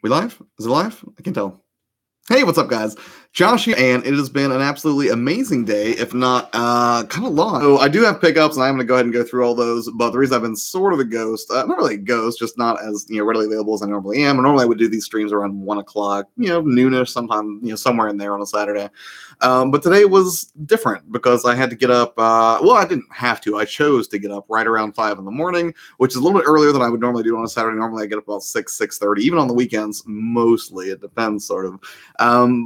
We live? Is it live? I can tell. Hey, what's up, guys? Josh here, and it has been an absolutely amazing day, if not kind of long. So I do have pickups, and I'm going to go ahead and go through all those, but the reason I've been sort of a ghost, not really a ghost, just not as readily available as I normally am. And normally I would do these streams around 1 o'clock, noonish, sometime, somewhere in there on a Saturday. But today was different because I had to get up, well, I didn't have to. I chose to get up right around 5 in the morning, which is a little bit earlier than I would normally do on a Saturday. Normally I get up about 6:30, even on the weekends, mostly. It depends, sort of.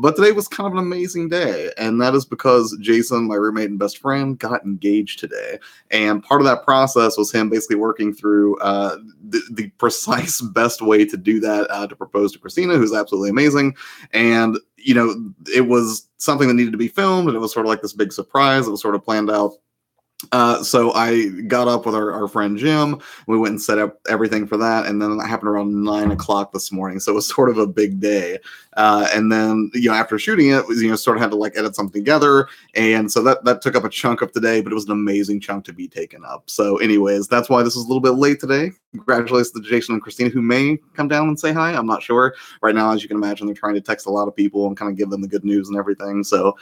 But today was kind of an amazing day, and that is because Jason, my roommate and best friend, got engaged today. And part of that process was him basically working through the precise best way to do that, to propose to Christina, who's absolutely amazing. And, it was something that needed to be filmed, and it was sort of like this big surprise. It was sort of planned out. So I got up with our friend Jim. We went and set up everything for that, and then that happened around 9 o'clock this morning. So it was sort of a big day. And then after shooting it, sort of had to edit something together, and so that took up a chunk of today. But it was an amazing chunk to be taken up. So, anyways, that's why this is a little bit late today. Congratulations to Jason and Christina, who may come down and say hi. I'm not sure. Right now, as you can imagine, they're trying to text a lot of people and kind of give them the good news and everything. So,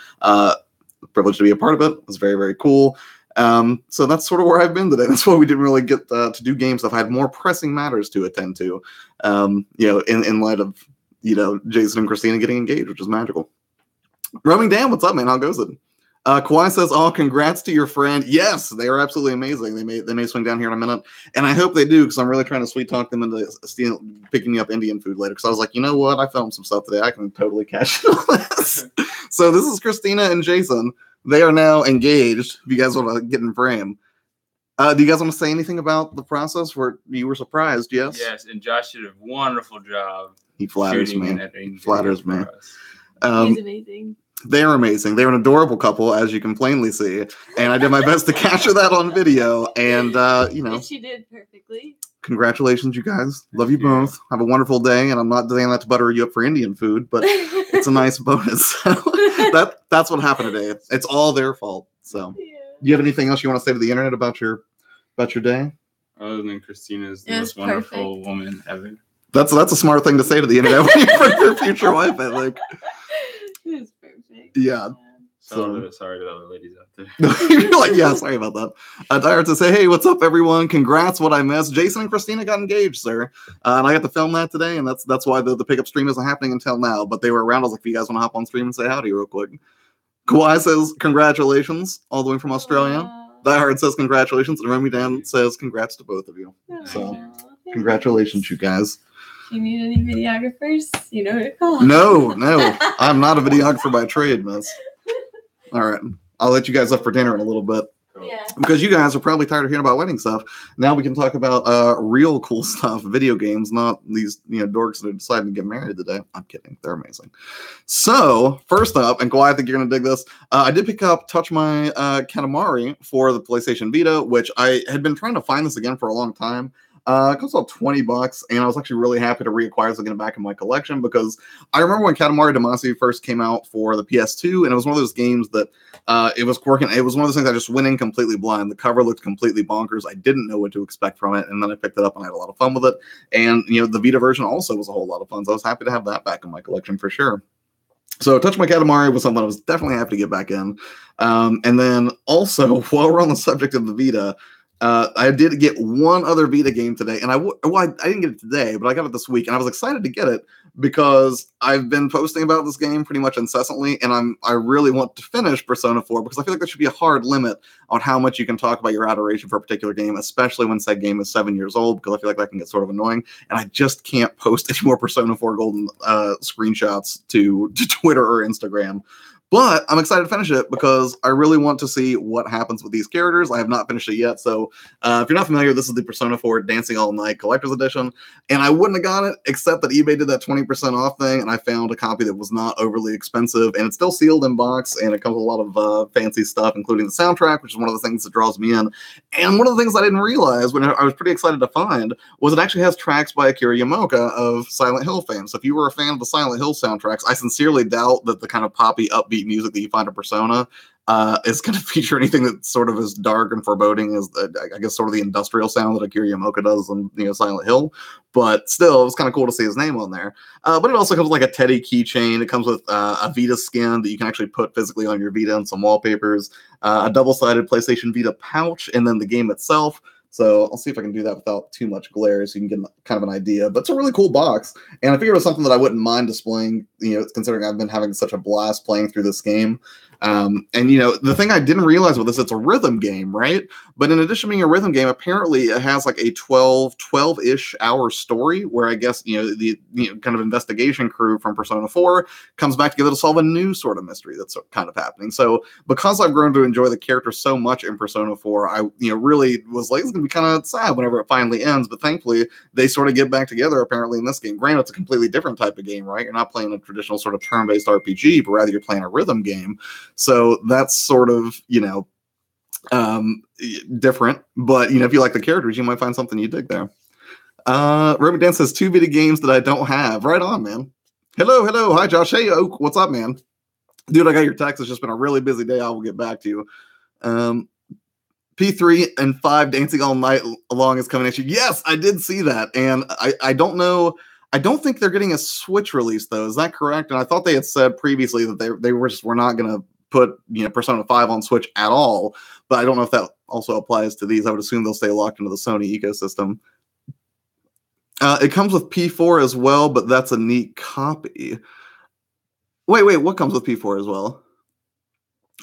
privileged to be a part of it. It was very, very cool. So that's sort of where I've been today. That's why we didn't really get to do game stuff. I had more pressing matters to attend to, in light of, Jason and Christina getting engaged, which is magical. Roaming Dan, what's up, man? How goes it? Kawhi says, "Oh, congrats to your friend." Yes, they are absolutely amazing. They may swing down here in a minute, and I hope they do, because I'm really trying to sweet talk them into picking me up Indian food later. Because I was like, you know what? I filmed some stuff today. I can totally cash in on this. So this is Christina and Jason. They are now engaged. If you guys want to get in frame, do you guys want to say anything about the process where you were surprised? Yes. Yes, and Josh did a wonderful job. He flatters me. He flatters me. He's amazing. They are amazing. They're an adorable couple, as you can plainly see. And I did my best to capture that on video. And, And she did perfectly. Congratulations, you guys. Love you both. Have a wonderful day. And I'm not saying that to butter you up for Indian food, but it's a nice bonus. So that's what happened today. It's all their fault. So, Do you have anything else you want to say to the internet about your day? Other than Christina's the most wonderful woman ever. That's a smart thing to say to the internet when you bring your future wife. I think. It was perfect. Yeah. Sorry to the other ladies out there. You're like, yeah, sorry about that. Dyer to say, hey, what's up, everyone? Congrats, what I missed. Jason and Christina got engaged, sir. And I got to film that today, and that's why the pickup stream isn't happening until now. But they were around. I was like, if you guys want to hop on stream and say howdy real quick. Kawhi says, congratulations, all the way from Australia. Diehard says, congratulations. And Remy Dan says, congrats to both of you. So, congratulations, you guys. If you need any videographers, you know who to call. No, I'm not a videographer by trade, miss. All right, I'll let you guys up for dinner in a little bit. Yeah. Because you guys are probably tired of hearing about wedding stuff. Now we can talk about real cool stuff, video games, not these dorks that are deciding to get married today. I'm kidding, they're amazing. So first up, and Kawhi, I think you're gonna dig this. I did pick up Touch My Katamari for the PlayStation Vita, which I had been trying to find this again for a long time. It cost about $20, and I was actually really happy to reacquire this again back in my collection, because I remember when Katamari Damacy first came out for the PS2, and it was one of those games that it was working. It was one of those things I just went in completely blind. The cover looked completely bonkers. I didn't know what to expect from it, and then I picked it up and I had a lot of fun with it. And the Vita version also was a whole lot of fun, so I was happy to have that back in my collection for sure. So Touch My Katamari was something I was definitely happy to get back in. And then also, while we're on the subject of the Vita, I did get one other Vita game today, and I didn't get it today, but I got it this week, and I was excited to get it because I've been posting about this game pretty much incessantly, and I really want to finish Persona 4 because I feel like there should be a hard limit on how much you can talk about your adoration for a particular game, especially when said game is 7 years old, because I feel like that can get sort of annoying, and I just can't post any more Persona 4 Golden screenshots to Twitter or Instagram. But I'm excited to finish it because I really want to see what happens with these characters. I have not finished it yet. So if you're not familiar, this is the Persona 4 Dancing All Night Collector's Edition. And I wouldn't have got it except that eBay did that 20% off thing. And I found a copy that was not overly expensive. And it's still sealed in box. And it comes with a lot of fancy stuff, including the soundtrack, which is one of the things that draws me in. And one of the things I didn't realize when I was pretty excited to find was it actually has tracks by Akira Yamaoka of Silent Hill fame. So if you were a fan of the Silent Hill soundtracks, I sincerely doubt that the kind of poppy, upbeat music that you find in Persona is going to feature anything that's sort of as dark and foreboding as I guess sort of the industrial sound that Akira Yamaoka does on Silent Hill. But still, it was kind of cool to see his name on there. But it also comes with like a Teddy keychain. It comes with a Vita skin that you can actually put physically on your Vita and some wallpapers, a double-sided PlayStation Vita pouch, and then the game itself. So I'll see if I can do that without too much glare so you can get kind of an idea. But it's a really cool box. And I figured it was something that I wouldn't mind displaying, considering I've been having such a blast playing through this game. And, the thing I didn't realize with this, it's a rhythm game, right? But in addition to being a rhythm game, apparently it has like a 12-ish hour story where I guess, the kind of investigation crew from Persona 4 comes back together to solve a new sort of mystery that's kind of happening. So because I've grown to enjoy the character so much in Persona 4, I, really was like, it's going to be kind of sad whenever it finally ends. But thankfully, they sort of get back together apparently in this game. Granted, it's a completely different type of game, right? You're not playing a traditional sort of turn-based RPG, but rather you're playing a rhythm game. So that's sort of, different. But, if you like the characters, you might find something you dig there. Ruby Dan says 2 video games that I don't have. Right on, man. Hello. Hi, Josh. Hey, Oak. What's up, man? Dude, I got your text. It's just been a really busy day. I will get back to you. P3 and 5 Dancing All Night Long is coming at you. Yes, I did see that. And I don't know. I don't think they're getting a Switch release, though. Is that correct? And I thought they had said previously that they were not going to put Persona 5 on Switch at all. But I don't know if that also applies to these. I would assume they'll stay locked into the Sony ecosystem. It comes with P4 as well, but that's a neat copy. Wait, what comes with P4 as well?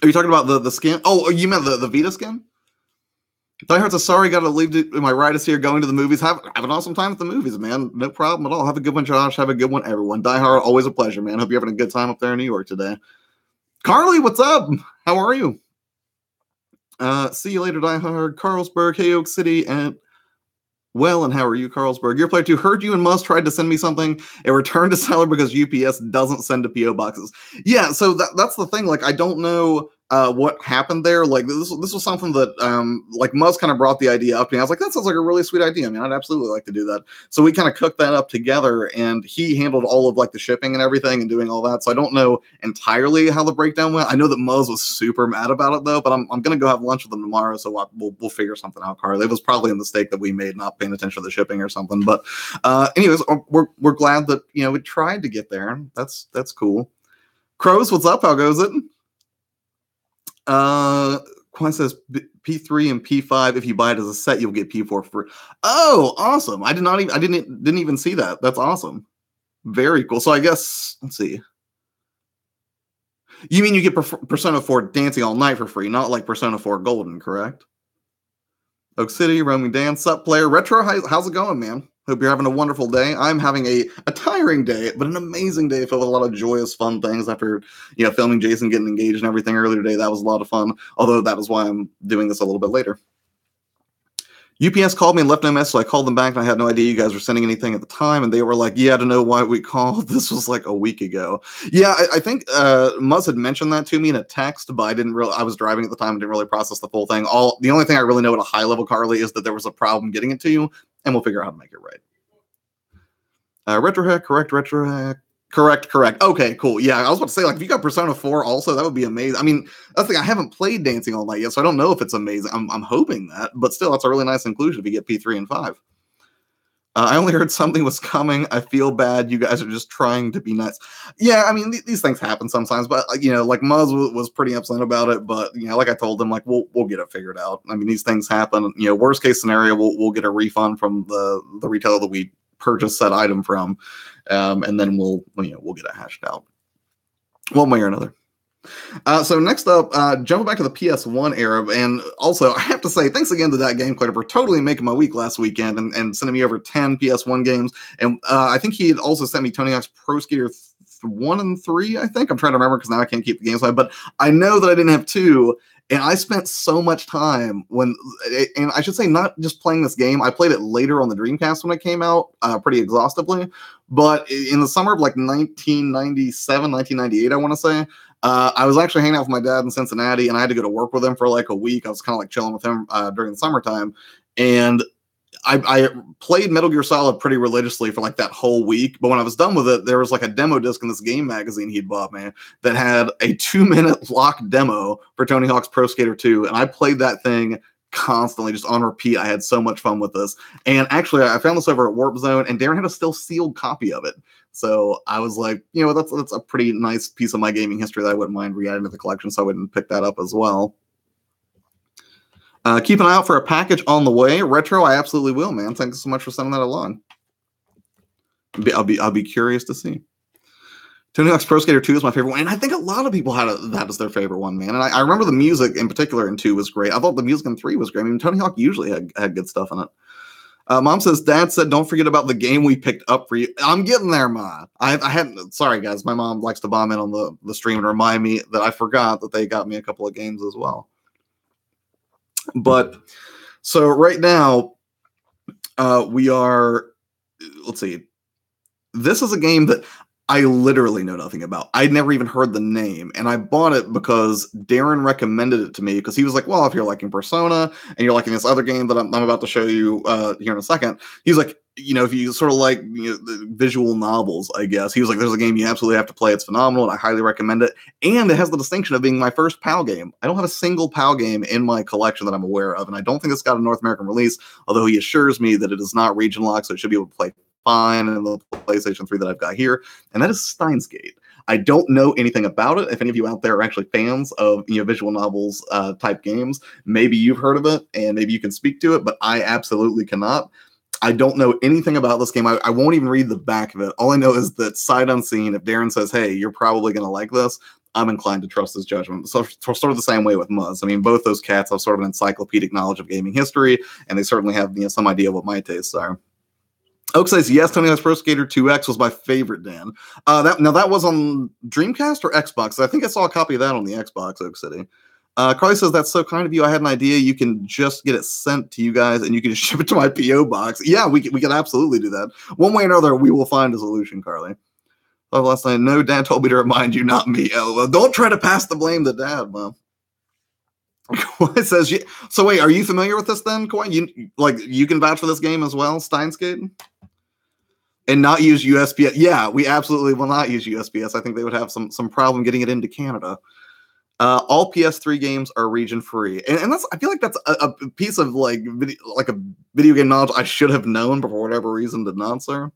Are you talking about the skin? Oh, you meant the Vita skin? Die Hard's a sorry, gotta leave my ride is here going to the movies. Have an awesome time at the movies, man. No problem at all. Have a good one, Josh. Have a good one, everyone. Die Hard, always a pleasure, man. Hope you're having a good time up there in New York today. Carly, what's up? How are you? See you later, Die Hard. Carlsberg, Hey Oak City, and how are you, Carlsberg? Your player 2 heard you and Must tried to send me something. It returned to seller because UPS doesn't send to PO boxes. Yeah, so that's the thing. Like, I don't know what happened there. Like, this was something that Muzz kind of brought the idea up to me. I was like, that sounds like a really sweet idea. I mean, I'd absolutely like to do that. So we kind of cooked that up together, and he handled all of the shipping and everything and doing all that. So I don't know entirely how the breakdown went. I know that Muzz was super mad about it though, but I'm gonna go have lunch with him tomorrow, so we'll figure something out, Carly. It was probably a mistake that we made not paying attention to the shipping or something. But anyways, we're glad that we tried to get there. That's cool. Crows, what's up? How goes it? Quan says P3 and P5. If you buy it as a set, you'll get P4 for. Oh, awesome! I didn't even see that. That's awesome. Very cool. So I guess let's see. You mean you get Persona 4 Dancing All Night for free, not like Persona 4 Golden, correct? Oak City, Roaming Dance, Sup Player, Retro. How's it going, man? Hope you're having a wonderful day. I'm having a tiring day, but an amazing day filled with a lot of joyous, fun things after, filming Jason getting engaged and everything earlier today. That was a lot of fun, although that is why I'm doing this a little bit later. UPS called me and left no message, so I called them back, and I had no idea you guys were sending anything at the time, and they were like, yeah, I don't know why we called. This was like a week ago. Yeah, I think Muzz had mentioned that to me in a text, but I was driving at the time and didn't really process the full thing. The only thing I really know at a high level, Carly, is that there was a problem getting it to you, and we'll figure out how to make it right. Retrohack, correct, Retrohack. Correct. Okay, cool. Yeah, I was about to say, if you got Persona 4 also, that would be amazing. I mean, that's the thing. I haven't played Dancing All Night yet, so I don't know if it's amazing. I'm hoping that, but still, that's a really nice inclusion if you get P3 and 5. I only heard something was coming. I feel bad. You guys are just trying to be nice. Yeah, I mean, these things happen sometimes, but Muzz was pretty upset about it, but like I told him, we'll get it figured out. I mean, these things happen. Worst case scenario, we'll get a refund from the retailer that we purchase that item from, and then we'll get it hashed out one way or another. So next up, jumping back to the PS1 era, and also I have to say thanks again to that game Clear for totally making my week last weekend and sending me over 10 PS1 games, and I think he had also sent me Tony Hawk's Pro Skater 1 and 3. I think I'm trying to remember because now I can't keep the games live, but I know that I didn't have 2. And I spent so much time and I should say not just playing this game. I played it later on the Dreamcast when it came out, pretty exhaustively. But in the summer of 1997, 1998, I want to say, I was actually hanging out with my dad in Cincinnati, and I had to go to work with him for a week. I was kind of chilling with him during the summertime. And I played Metal Gear Solid pretty religiously for like that whole week, but when I was done with it, there was like a demo disc in this game magazine he'd bought, man, that had a 2-minute locked demo for Tony Hawk's Pro Skater 2, and I played that thing constantly, just on repeat. I had so much fun with this. And actually, I found this over at Warp Zone, and Darren had a still sealed copy of it. So I was like, you know, that's a pretty nice piece of my gaming history that I wouldn't mind re-adding to the collection, so I wouldn't pick that up as well. Keep an eye out for a package on the way. Retro, I absolutely will, man. Thanks so much for sending that along. I'll be curious to see. Tony Hawk's Pro Skater 2 is my favorite one, and I think a lot of people had that as their favorite one, man. And I remember the music in particular in 2 was great. I thought the music in 3 was great. I mean, Tony Hawk usually had good stuff in it. Mom says, Dad said, don't forget about the game we picked up for you. I'm getting there, Ma. I hadn't. Sorry, guys. My mom likes to bomb in on the stream and remind me that I forgot that they got me a couple of games as well. But so right now, we are, let's see. This is a game that I literally know nothing about. I'd never even heard the name, and I bought it because Darren recommended it to me because he was like, well, if you're liking Persona and you're liking this other game that I'm about to show you here in a second, he's like, you know, if you sort of like, you know, the visual novels, I guess. He was like, there's a game you absolutely have to play. It's phenomenal, and I highly recommend it. And it has the distinction of being my first PAL game. I don't have a single PAL game in my collection that I'm aware of, and I don't think it's got a North American release, although he assures me that it is not region locked, so it should be able to play fine in the PlayStation 3 that I've got here, and that is Steins Gate. I don't know anything about it. If any of you out there are actually fans of, you know, visual novels type games, maybe you've heard of it and maybe you can speak to it, but I absolutely cannot. I don't know anything about this game. I won't even read the back of it. All I know is that sight unseen, if Darren says, hey, you're probably going to like this, I'm inclined to trust his judgment. So sort of the same way with Muzz. I mean, both those cats have sort of an encyclopedic knowledge of gaming history, and they certainly have, you know, some idea of what my tastes are. Oak says, yes, Tony Hawk's Pro Skater 2X was my favorite, Dan. That was on Dreamcast or Xbox? I think I saw a copy of that on the Xbox, Oak City. Carly says, that's so kind of you. I had an idea. You can just get it sent to you guys, and you can just ship it to my P.O. box. Yeah, we can absolutely do that. One way or another, we will find a solution, Carly. Last night, no, Dad told me to remind you, not me. Oh, well, don't try to pass the blame to Dad, Mom. Kawhi says, so wait, are you familiar with this then, Kawhi? You can vouch for this game as well, Steins Gate? And not use USPS. Yeah, we absolutely will not use USPS. I think they would have some problem getting it into Canada. All PS3 games are region free, and that's, I feel like that's a piece of like a video game knowledge I should have known, but for whatever reason did not, sir.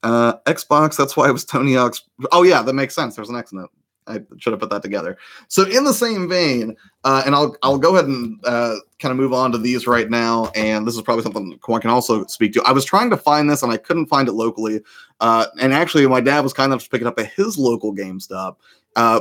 Xbox, that's why it was Tony Hawk's. Oh yeah, that makes sense. There's an X note. I should have put that together. So in the same vein, and I'll go ahead and kind of move on to these right now. And this is probably something I can also speak to. I was trying to find this and I couldn't find it locally. And actually, my dad was kind enough to pick it up at his local GameStop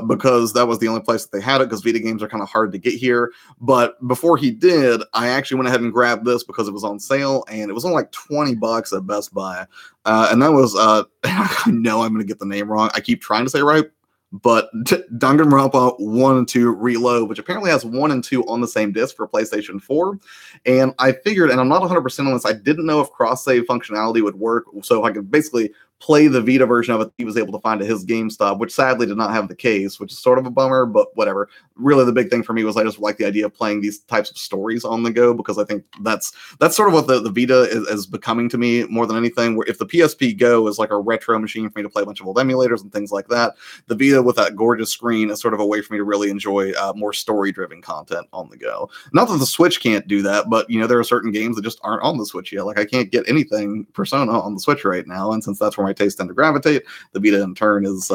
because that was the only place that they had it, because Vita games are kind of hard to get here. But before he did, I actually went ahead and grabbed this because it was on sale, and it was only like $20 at Best Buy. And that was, I know I'm going to get the name wrong. I keep trying to say it right. But Danganronpa 1 and 2 Reload, which apparently has 1 and 2 on the same disc for PlayStation 4. And I figured, and I'm not 100% on this, I didn't know if cross-save functionality would work. So I could basically play the Vita version of it he was able to find at his GameStop, which sadly did not have the case, which is sort of a bummer, but whatever. Really, the big thing for me was I just like the idea of playing these types of stories on the go, because I think that's sort of what the Vita is becoming to me more than anything. Where if the PSP Go is like a retro machine for me to play a bunch of old emulators and things like that, the Vita with that gorgeous screen is sort of a way for me to really enjoy more story-driven content on the go. Not that the Switch can't do that, but you know, there are certain games that just aren't on the Switch yet. Like I can't get anything Persona on the Switch right now, and since that's where my taste tend to gravitate, the Vita in turn is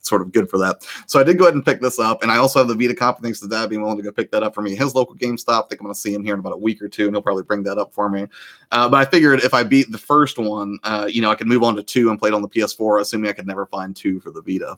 sort of good for that. So I did go ahead and pick this up, and I also have the Vita copy thanks to Dad being willing to go pick that up for me. His local GameStop, I think I'm going to see him here in about a week or two, and he'll probably bring that up for me. But I figured if I beat the first one, I could move on to 2 and play it on the PS4, assuming I could never find 2 for the Vita.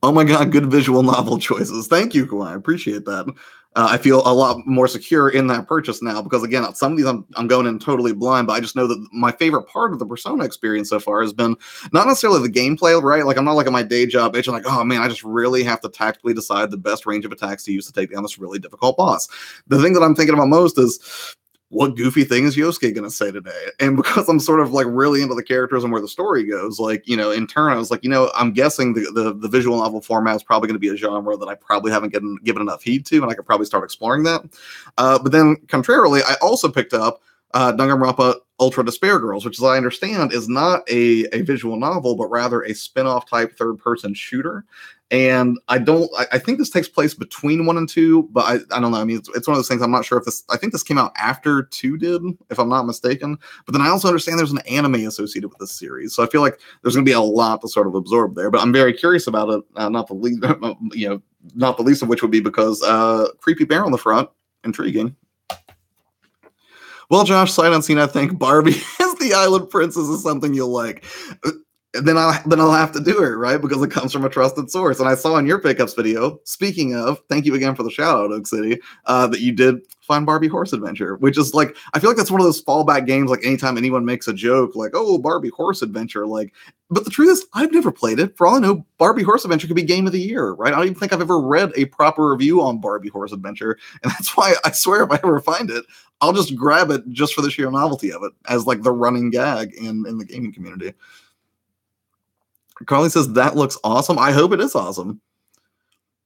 Oh my God, good visual novel choices. Thank you, Kawhi. I appreciate that. I feel a lot more secure in that purchase now because, again, some of these I'm going in totally blind, but I just know that my favorite part of the Persona experience so far has been not necessarily the gameplay, right? Like, I'm not like at my day job itching like, oh man, I just really have to tactically decide the best range of attacks to use to take down this really difficult boss. The thing that I'm thinking about most is what goofy thing is Yosuke going to say today? And because I'm sort of like really into the characters and where the story goes, like, in turn, I was like, I'm guessing the visual novel format is probably going to be a genre that I probably haven't given enough heed to, and I could probably start exploring that. But then contrarily, I also picked up Danganronpa Ultra Despair Girls, which, as I understand, is not a visual novel, but rather a spin-off type third-person shooter. And I think this takes place between 1 and 2, but I don't know. I mean, it's one of those things. I'm not sure if I think this came out after 2 did, if I'm not mistaken. But then I also understand there's an anime associated with this series. So I feel like there's going to be a lot to sort of absorb there. But I'm very curious about it. Not the least of which would be because creepy bear on the front. Intriguing. Well, Josh, sight unseen, I think Barbie as the Island Princess is something you'll like. Then I'll have to do it, right? Because it comes from a trusted source. And I saw in your pickups video, speaking of, thank you again for the shout out, Oak City, that you did find Barbie Horse Adventure, which is like, I feel like that's one of those fallback games, like anytime anyone makes a joke, like, oh, Barbie Horse Adventure, like, but the truth is, I've never played it. For all I know, Barbie Horse Adventure could be game of the year, right? I don't even think I've ever read a proper review on Barbie Horse Adventure. And that's why I swear if I ever find it, I'll just grab it just for the sheer novelty of it as like the running gag in the gaming community. Carly says, that looks awesome. I hope it is awesome.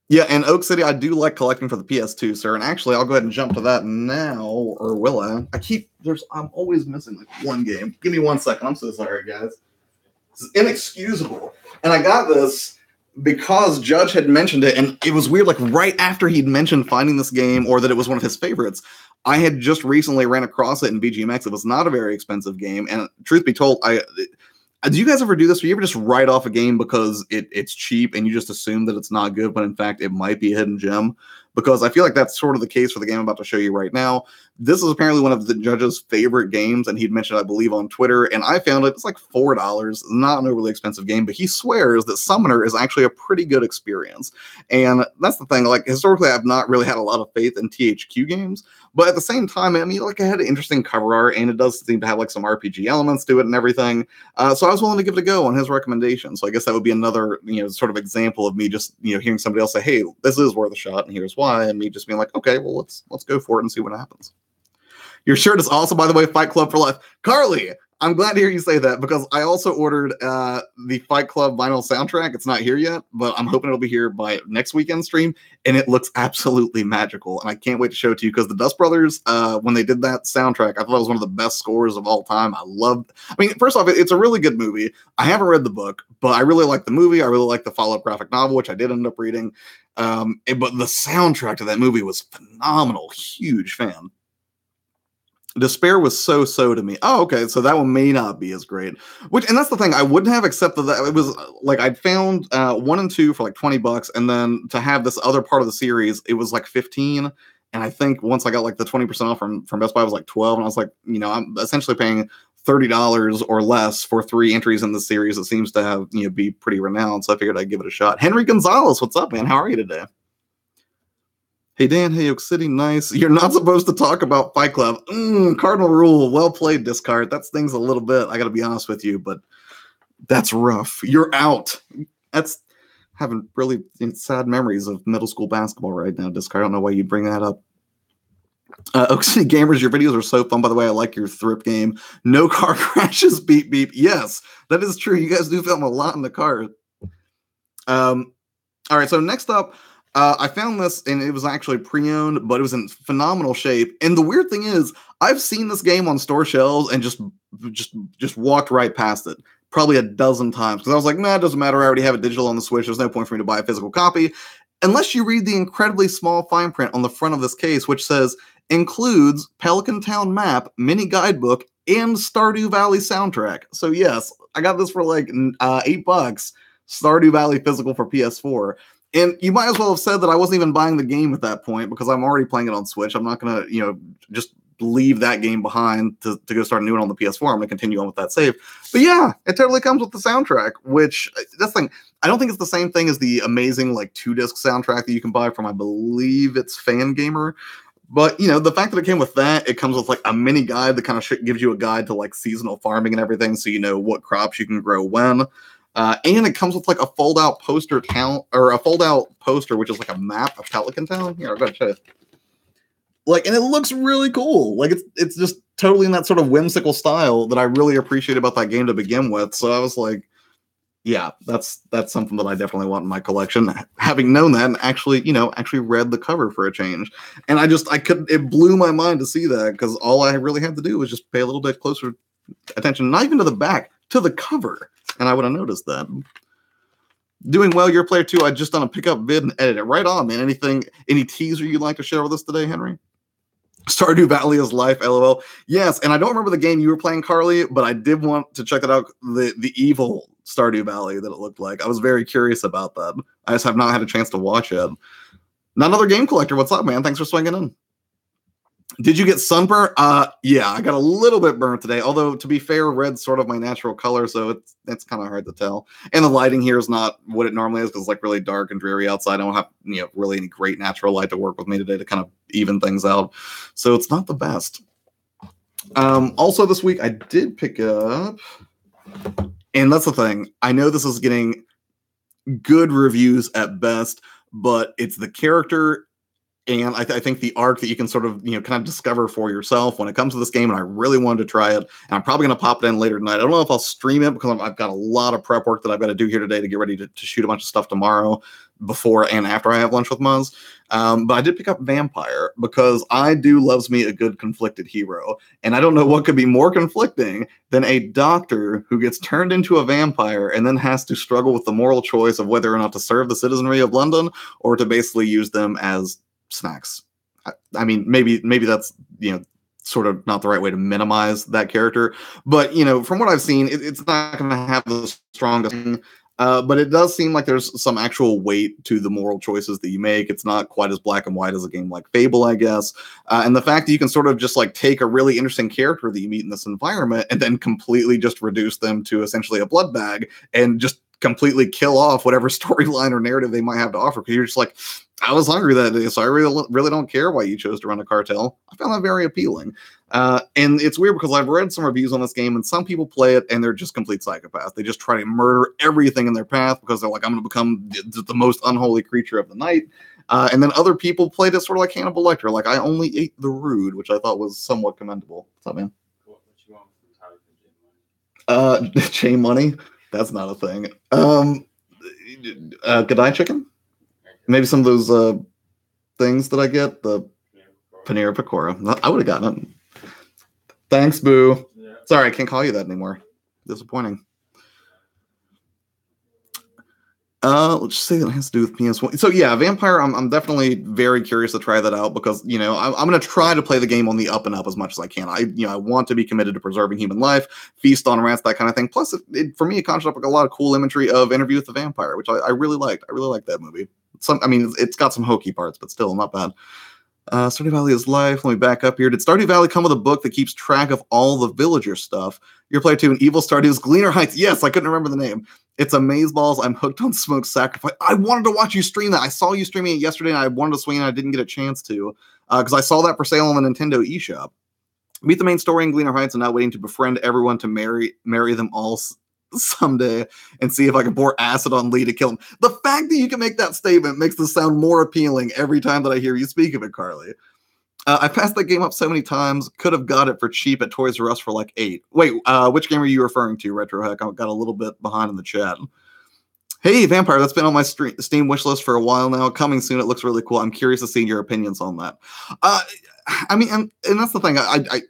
Yeah, and Oak City, I do like collecting for the PS2, sir. And actually, I'll go ahead and jump to that now, or will I? I'm always missing like one game. Give me 1 second. I'm so sorry, guys. This is inexcusable. And I got this because Judge had mentioned it, and it was weird, like right after he'd mentioned finding this game or that it was one of his favorites. I had just recently ran across it in BGMX. It was not a very expensive game, and truth be told, do you guys ever do this? Do you ever just write off a game because it's cheap and you just assume that it's not good, but in fact, it might be a hidden gem? Because I feel like that's sort of the case for the game I'm about to show you right now. This is apparently one of the judge's favorite games, and he'd mentioned, I believe, on Twitter, and I found it. It's like $4. Not an overly expensive game, but he swears that Summoner is actually a pretty good experience. And that's the thing. Like, historically, I've not really had a lot of faith in THQ games, but at the same time, I mean, like, it had an interesting cover art, and it does seem to have like some RPG elements to it and everything. So I was willing to give it a go on his recommendation. So I guess that would be another, sort of example of me just, hearing somebody else say, hey, this is worth a shot, and here's why, and me just being like, okay, well, let's go for it and see what happens. Your shirt is also, by the way, Fight Club for life. Carly, I'm glad to hear you say that, because I also ordered the Fight Club vinyl soundtrack. It's not here yet, but I'm hoping it'll be here by next weekend stream, and it looks absolutely magical, and I can't wait to show it to you, because the Dust Brothers, when they did that soundtrack, I thought it was one of the best scores of all time. First off, it's a really good movie. I haven't read the book, but I really like the movie. I really like the follow-up graphic novel, which I did end up reading, but the soundtrack to that movie was phenomenal. Huge fan. Despair was so to me. Oh, okay. So that one may not be as great. And that's the thing. I wouldn't have accepted that. It was like I'd found 1 and 2 for like $20, and then to have this other part of the series, it was like 15. And I think once I got like the 20% off from Best Buy, it was like 12. And I was like, I'm essentially paying $30 or less for 3 entries in the series. It seems to have be pretty renowned. So I figured I'd give it a shot. Henry Gonzalez, what's up, man? How are you today? Hey, Dan, hey, Oak City, nice. You're not supposed to talk about Fight Club. Cardinal rule. Well played, Discard. That stings a little bit. I got to be honest with you, but that's rough. You're out. That's having really sad memories of middle school basketball right now, Discard. I don't know why you bring that up. Oak City Gamers, your videos are so fun. By the way, I like your Thrip game. No car crashes, beep, beep. Yes, that is true. You guys do film a lot in the car. All right, so next up, I found this, and it was actually pre-owned, but it was in phenomenal shape. And the weird thing is, I've seen this game on store shelves and just walked right past it probably a dozen times, because I was like, nah, it doesn't matter. I already have a digital on the Switch. There's no point for me to buy a physical copy. Unless you read the incredibly small fine print on the front of this case, which says, includes Pelican Town map, mini guidebook, and Stardew Valley soundtrack. So yes, I got this for like $8. Stardew Valley physical for PS4. And you might as well have said that I wasn't even buying the game at that point, because I'm already playing it on Switch. I'm not going to, just leave that game behind to go start a new one on the PS4. I'm going to continue on with that save. But yeah, it totally comes with the soundtrack, which that's the thing. I don't think it's the same thing as the amazing 2-disc soundtrack that you can buy from, I believe it's Fangamer. But, the fact that it came with that, it comes with a mini guide that kind of gives you a guide to seasonal farming and everything, so you know what crops you can grow when. And it comes with a fold-out poster, which is a map of Pelican Town. Here, I've got to show you. Like, and it looks really cool. Like, it's just totally in that sort of whimsical style that I really appreciate about that game to begin with. So I was like, yeah, that's something that I definitely want in my collection. Having known that and actually read the cover for a change. And it blew my mind to see that, because all I really had to do was just pay a little bit closer attention, not even to the back, to the cover. And I would have noticed that. Doing well, your player too. I just done a pickup vid and edit it. Right on, man. Any teaser you'd like to share with us today, Henry? Stardew Valley is life, LOL. Yes, and I don't remember the game you were playing, Carly, but I did want to check that out, the evil Stardew Valley that it looked like. I was very curious about that. I just have not had a chance to watch it. Not another game collector. What's up, man? Thanks for swinging in. Did you get sunburnt? Yeah, I got a little bit burnt today. Although, to be fair, red's sort of my natural color, so it's kind of hard to tell. And the lighting here is not what it normally is, because it's like really dark and dreary outside. I don't have really any great natural light to work with me today to kind of even things out. So it's not the best. Also this week I did pick up, and that's the thing. I know this is getting good reviews at best, but it's the character. And I think the arc that you can sort of, kind of discover for yourself when it comes to this game, and I really wanted to try it. And I'm probably going to pop it in later tonight. I don't know if I'll stream it, because I've got a lot of prep work that I've got to do here today to get ready to shoot a bunch of stuff tomorrow, before and after I have lunch with Muzz. But I did pick up Vampire, because I do loves me a good conflicted hero. And I don't know what could be more conflicting than a doctor who gets turned into a vampire and then has to struggle with the moral choice of whether or not to serve the citizenry of London, or to basically use them as snacks. I mean, maybe that's sort of not the right way to minimize that character, but from what I've seen, it's not going to have the strongest thing, but it does seem like there's some actual weight to the moral choices that you make. It's not quite as black and white as a game like Fable, I guess, and the fact that you can sort of just like take a really interesting character that you meet in this environment and then completely just reduce them to essentially a blood bag and just completely kill off whatever storyline or narrative they might have to offer, because you're just like, I was hungry that day, so I really don't care why you chose to run a cartel. I found that very appealing. And it's weird, because I've read some reviews on this game, and some people play it and they're just complete psychopaths. They just try to murder everything in their path, because they're like, I'm going to become the most unholy creature of the night. And then other people played it sort of like Hannibal Lecter, like, I only ate the rude, which I thought was somewhat commendable. What's up, man? What you want from J Money? That's not a thing. Godai chicken? Maybe some of those things that I get, the Paneer Pakora. I would have gotten it. Thanks, Boo. Yeah. Sorry, I can't call you that anymore. Disappointing. Let's just say that it has to do with PS1. So yeah, Vampire, I'm definitely very curious to try that out, because I'm going to try to play the game on the up and up as much as I can. I want to be committed to preserving human life, feast on rats, that kind of thing. Plus, for me, it conjured up like a lot of cool imagery of Interview with the Vampire, which I really liked. I really liked that movie. It's got some hokey parts, but still not bad. Stardew Valley is life. Let me back up here. Did Stardew Valley come with a book that keeps track of all the villager stuff? Your player 2 in Evil Stardew's Gleaner Heights. Yes, I couldn't remember the name. It's Amazeballs. I'm hooked on Smoked Sacrifice. I wanted to watch you stream that. I saw you streaming it yesterday, and I wanted to swing, and I didn't get a chance to, because I saw that for sale on the Nintendo eShop. Meet the main story in Gleaner Heights, and now waiting to befriend everyone to marry them all someday, and see if I can pour acid on Lee to kill him. The fact that you can make that statement makes this sound more appealing every time that I hear you speak of it, Carly. I passed that game up so many times. Could have got it for cheap at Toys R Us for like $8. Wait, which game are you referring to, Retro Heck? I got a little bit behind in the chat. Hey, Vampire, that's been on my Steam wishlist for a while now. Coming soon. It looks really cool. I'm curious to see your opinions on that. And that's the thing. I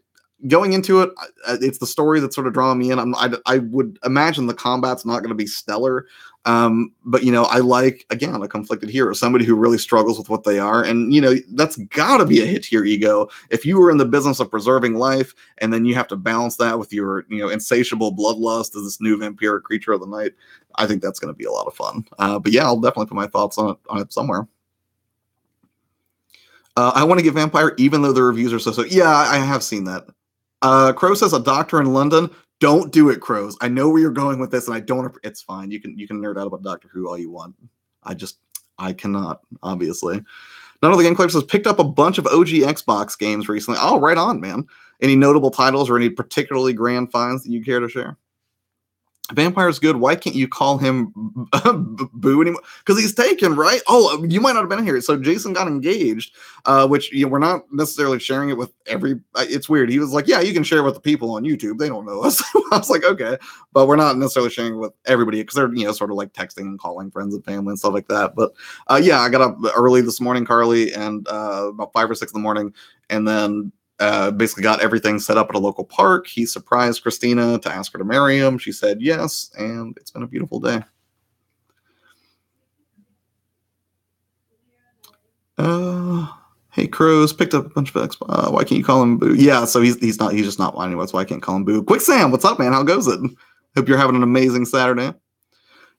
going into it, it's the story that's sort of drawing me in. I would imagine the combat's not going to be stellar. But I like, again, a conflicted hero, somebody who really struggles with what they are. And, that's gotta be a hit to your ego. If you were in the business of preserving life, and then you have to balance that with your, insatiable bloodlust as this new vampiric creature of the night, I think that's going to be a lot of fun. But yeah, I'll definitely put my thoughts on it somewhere. I want to get Vampire, even though the reviews are so. Yeah, I have seen that. Crow says a doctor in London. Don't do it, Crows. I know where you're going with this, and I don't. It's fine. You can nerd out about Doctor Who all you want. I cannot, obviously. None of the game collectors has picked up a bunch of OG Xbox games recently. Oh, right on, man. Any notable titles or any particularly grand finds that you care to share? Vampire's good. Why can't you call him Boo anymore? Because he's taken, right? Oh, you might not have been here. So Jason got engaged, which we're not necessarily sharing it with every. It's weird. He was like, "Yeah, you can share it with the people on YouTube. They don't know us." I was like, "Okay," but we're not necessarily sharing it with everybody because they're sort of like texting and calling friends and family and stuff like that. But yeah, I got up early this morning, Carly, and about 5 or 6 in the morning, and then. Basically got everything set up at a local park. He surprised Christina to ask her to marry him. She said yes, and it's been a beautiful day. Hey, Crows picked up a bunch of why can't you call him Boo? Yeah, so he's just not mine anymore. That's why I can't call him Boo. Quick Sam, what's up, man? How goes it? Hope you're having an amazing Saturday.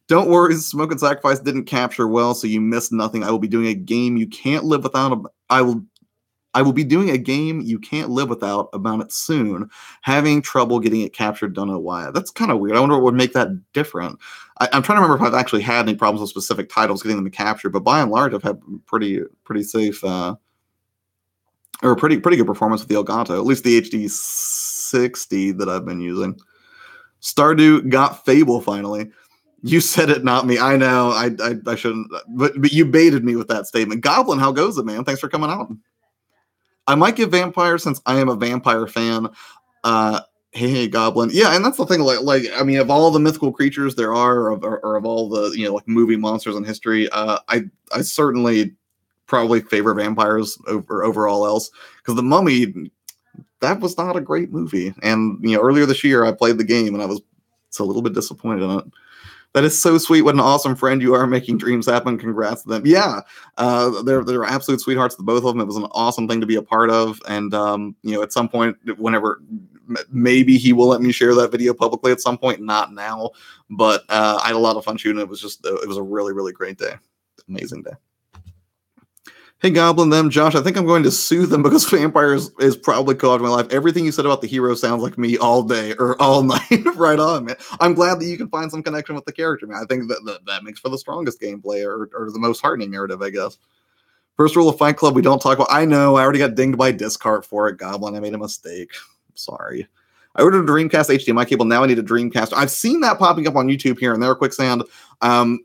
Don't worry, Smoke and Sacrifice didn't capture well, so you missed nothing. I will be doing a game you can't live without. I will be doing a game you can't live without about it soon. Having trouble getting it captured, don't know why. That's kind of weird. I wonder what would make that different. I'm trying to remember if I've actually had any problems with specific titles getting them to capture, but by and large, I've had pretty safe or pretty good performance with the Elgato, at least the HD 60 that I've been using. Stardew got Fable finally. You said it, not me. I know. I shouldn't, but you baited me with that statement. Goblin, how goes it, man? Thanks for coming out. I might give Vampire since I am a Vampire fan. Hey, Goblin. Yeah, and that's the thing. Like I mean, of all the mythical creatures there are, or of all the like movie monsters in history, I certainly probably favor vampires over all else because the Mummy, that was not a great movie. And earlier this year I played the game and I was a little bit disappointed in it. That is so sweet. What an awesome friend you are, making dreams happen. Congrats to them. Yeah, they're absolute sweethearts, the both of them. It was an awesome thing to be a part of. And, at some point, whenever, maybe he will let me share that video publicly at some point. Not now. But I had a lot of fun shooting. It was a really, really great day. Amazing day. Hey, Goblin, them, Josh, I think I'm going to sue them because Vampires is probably co-opting my life. Everything you said about the hero sounds like me all day or all night. Right on, man. I'm glad that you can find some connection with the character, man. I think that makes for the strongest gameplay or the most heartening narrative, I guess. First rule of Fight Club, we don't talk about... I know, I already got dinged by Discart for it, Goblin. I made a mistake. I'm sorry. I ordered a Dreamcast HDMI cable. Now I need a Dreamcast. I've seen that popping up on YouTube here and there. Quicksand. I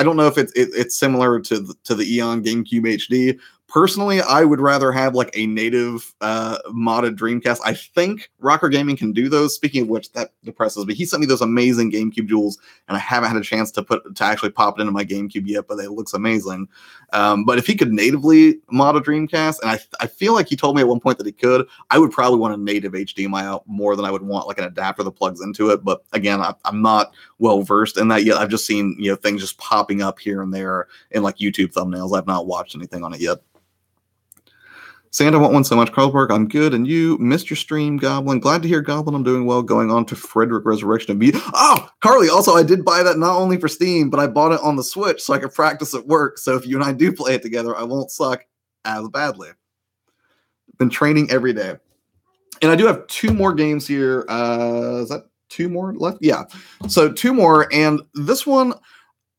don't know if it's similar to the Eon GameCube HD. Personally, I would rather have like a native modded Dreamcast. I think Rocker Gaming can do those. Speaking of which, that depresses me. He sent me those amazing GameCube jewels, and I haven't had a chance to actually pop it into my GameCube yet, but it looks amazing. But if he could natively mod a Dreamcast, and I feel like he told me at one point that he could, I would probably want a native HDMI out more than I would want like an adapter that plugs into it. But again, I'm not well versed in that yet. I've just seen things just popping up here and there in like YouTube thumbnails. I've not watched anything on it yet. Santa, I want one so much. Carlsberg, I'm good. And you missed your stream, Goblin. Glad to hear, Goblin. I'm doing well. Going on to Frederick Resurrection of Beauty. Oh, Carly, also, I did buy that not only for Steam, but I bought it on the Switch so I could practice at work. So if you and I do play it together, I won't suck as badly. Been training every day. And I do have 2 more games here. Is that 2 more left? Yeah. So 2 more. And this one...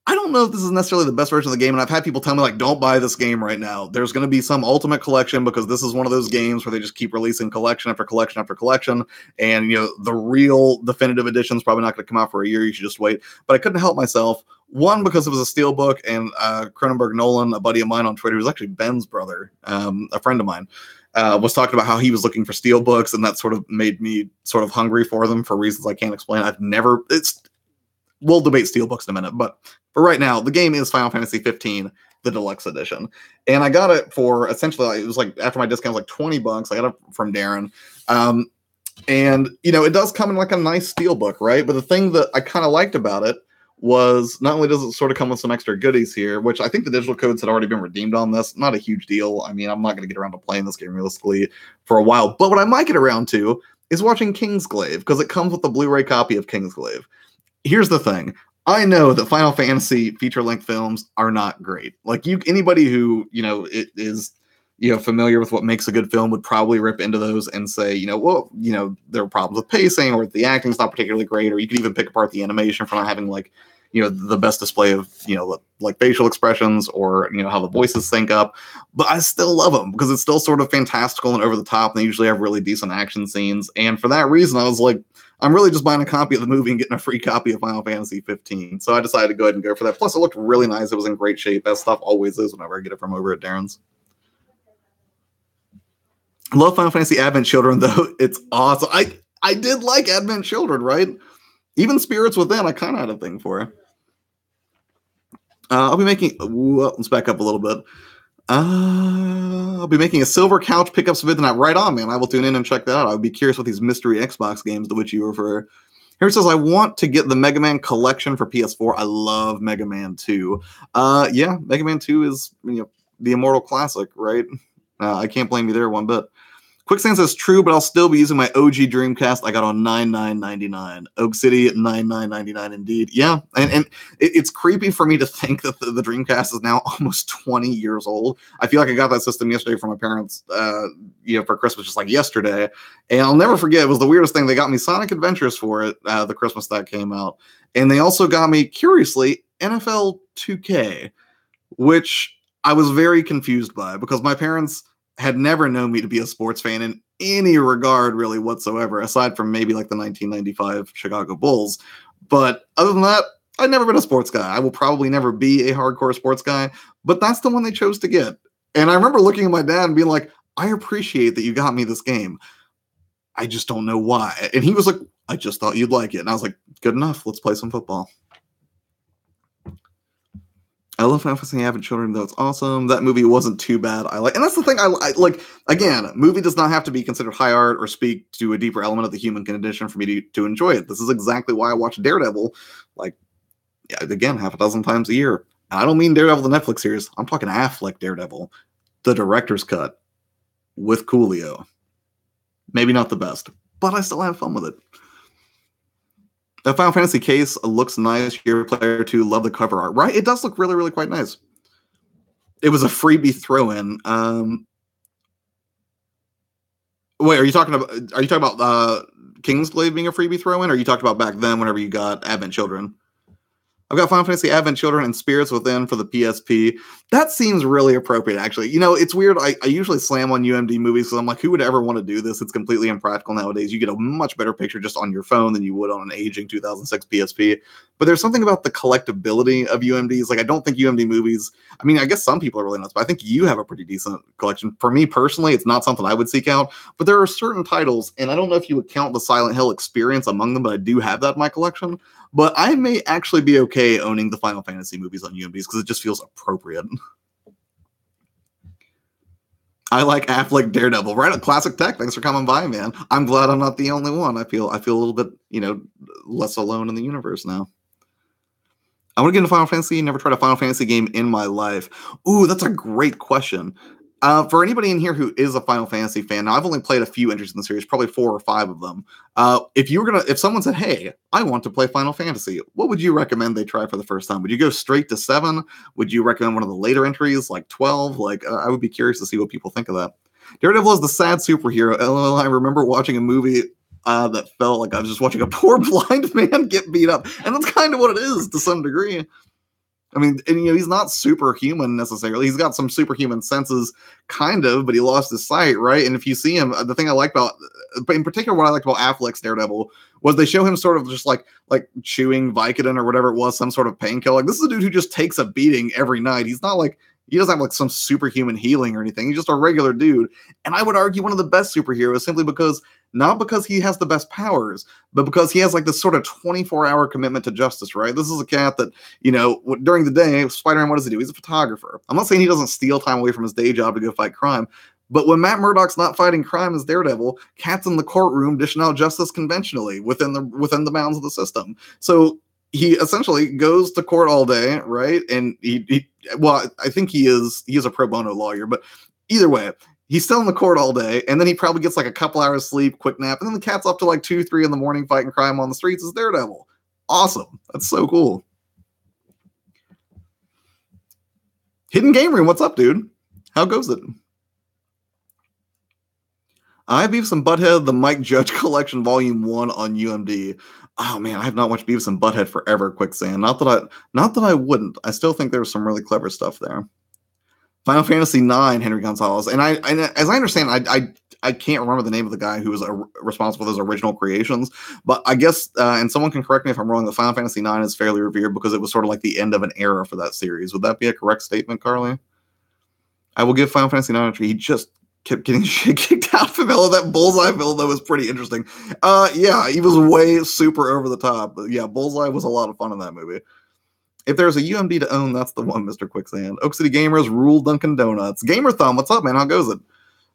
I don't know if this is necessarily the best version of the game, and I've had people tell me, like, don't buy this game right now. There's going to be some ultimate collection because this is one of those games where they just keep releasing collection after collection after collection, and, the real definitive edition is probably not going to come out for a year. You should just wait. But I couldn't help myself. One, because it was a Steelbook, and Cronenberg Nolan, a buddy of mine on Twitter, who's actually Ben's brother, a friend of mine, was talking about how he was looking for Steelbooks, and that sort of made me sort of hungry for them for reasons I can't explain. We'll debate Steelbooks in a minute, but for right now, the game is Final Fantasy 15, the deluxe edition. And I got it for essentially, it was like after my discount, it was like $20. I got it from Darren. And, it does come in like a nice Steelbook, right? But the thing that I kind of liked about it was not only does it sort of come with some extra goodies here, which I think the digital codes had already been redeemed on this. Not a huge deal. I mean, I'm not going to get around to playing this game realistically for a while. But what I might get around to is watching Kingsglaive, because it comes with the Blu-ray copy of Kingsglaive. Here's the thing. I know that Final Fantasy feature-length films are not great. Like anybody who, is, familiar with what makes a good film would probably rip into those and say, there are problems with pacing or the acting's not particularly great, or you can even pick apart the animation for not having like, the best display of, like facial expressions or, how the voices sync up. But I still love them because it's still sort of fantastical and over the top, and they usually have really decent action scenes. And for that reason, I was like, I'm really just buying a copy of the movie and getting a free copy of Final Fantasy 15. So I decided to go ahead and go for that. Plus, it looked really nice. It was in great shape. That stuff always is whenever I get it from over at Darren's. I love Final Fantasy Advent Children, though. It's awesome. I did like Advent Children, right? Even Spirits Within, I kind of had a thing for. I'll be making... let's back up a little bit. I'll be making a Silver Couch pickups vid tonight. Right on, man. I will tune in and check that out. I would be curious what these mystery Xbox games to which you refer. Here it says, I want to get the Mega Man collection for PS4. I love Mega Man 2. Yeah, Mega Man 2 is the immortal classic, right? I can't blame you there one bit. Quicksand says true, but I'll still be using my OG Dreamcast I got on $99.99. Oak City at $99.99 indeed. Yeah, and it's creepy for me to think that the Dreamcast is now almost 20 years old. I feel like I got that system yesterday from my parents, for Christmas, just like yesterday. And I'll never forget, it was the weirdest thing. They got me Sonic Adventures for it, the Christmas that came out. And they also got me, curiously, NFL 2K, which I was very confused by because my parents had never known me to be a sports fan in any regard really whatsoever, aside from maybe like the 1995 Chicago Bulls. But other than that, I've never been a sports guy. I will probably never be a hardcore sports guy, but that's the one they chose to get. And I remember looking at my dad and being like, I appreciate that you got me this game. I just don't know why. And he was like, I just thought you'd like it. And I was like, good enough. Let's play some football. I love Final Fantasy Advent Children, though. It's awesome. That movie wasn't too bad. And that's the thing I like. Again, movie does not have to be considered high art or speak to a deeper element of the human condition for me to enjoy it. This is exactly why I watch Daredevil, again, half a dozen times a year. And I don't mean Daredevil, the Netflix series. I'm talking Affleck Daredevil, the director's cut with Coolio. Maybe not the best, but I still have fun with it. The Final Fantasy case looks nice. Your player 2, love the cover art. Right? It does look really, really quite nice. It was a freebie throw-in. Wait, are you talking about Kingsblade being a freebie throw-in, or are you talking about back then whenever you got Advent Children? I've got Final Fantasy Advent Children and Spirits Within for the PSP. That seems really appropriate, actually. It's weird. I usually slam on UMD movies because I'm like, who would ever want to do this? It's completely impractical nowadays. You get a much better picture just on your phone than you would on an aging 2006 PSP. But there's something about the collectability of UMDs. I don't think UMD movies... I mean, I guess some people are really nuts, but I think you have a pretty decent collection. For me, personally, it's not something I would seek out. But there are certain titles, and I don't know if you would count the Silent Hill experience among them, but I do have that in my collection. But I may actually be okay owning the Final Fantasy movies on UMDs because it just feels appropriate. I like Affleck Daredevil. Right at Classic Tech. Thanks for coming by, man. I'm glad I'm not the only one. I feel a little bit, less alone in the universe now. I want to get into Final Fantasy. Never tried a Final Fantasy game in my life. Ooh, that's a great question. For anybody in here who is a Final Fantasy fan, now I've only played a few entries in the series, probably 4 or 5 of them. If someone said, hey, I want to play Final Fantasy, what would you recommend they try for the first time? Would you go straight to 7? Would you recommend one of the later entries, like 12? I would be curious to see what people think of that. Daredevil is the sad superhero. LOL, I remember watching a movie that felt like I was just watching a poor blind man get beat up. And that's kind of what it is to some degree. I mean, and, he's not superhuman necessarily. He's got some superhuman senses, kind of, but he lost his sight, right? And if you see him, the thing I like about, but in particular, what I liked about Affleck's Daredevil was they show him sort of just like chewing Vicodin or whatever it was, some sort of painkiller. This is a dude who just takes a beating every night. He's not he doesn't have some superhuman healing or anything. He's just a regular dude. And I would argue one of the best superheroes simply because, not because he has the best powers, but because he has this sort of 24-hour commitment to justice, right? This is a cat that, during the day, Spider-Man, what does he do? He's a photographer. I'm not saying he doesn't steal time away from his day job to go fight crime, but when Matt Murdock's not fighting crime as Daredevil, Cat's in the courtroom dishing out justice conventionally within the bounds of the system. So he essentially goes to court all day, right? And I think he is a pro bono lawyer, but either way, he's still in the court all day, and then he probably gets a couple hours sleep, quick nap, and then the cat's up to 2, 3 in the morning fighting crime on the streets as Daredevil. Awesome. That's so cool. Hidden Game Room, what's up, dude? How goes it? I have Beavis and Butthead, the Mike Judge Collection Volume 1 on UMD. Oh man, I have not watched Beavis and Butthead forever, Quicksand. Not that I wouldn't. I still think there was some really clever stuff there. Final Fantasy IX, Henry Gonzalez, and as I understand, I can't remember the name of the guy who was responsible for those original creations, but I guess, and someone can correct me if I'm wrong, that Final Fantasy IX is fairly revered because it was sort of like the end of an era for that series. Would that be a correct statement, Carly? I will give Final Fantasy IX a treat. He just kept getting shit kicked out of Villa. That Bullseye villain, though, was pretty interesting. Yeah, he was way super over the top. But yeah, Bullseye was a lot of fun in that movie. If there's a UMD to own, that's the one, Mr. Quicksand. Oak City Gamers rule Dunkin' Donuts. Gamer Thumb, what's up, man? How goes it?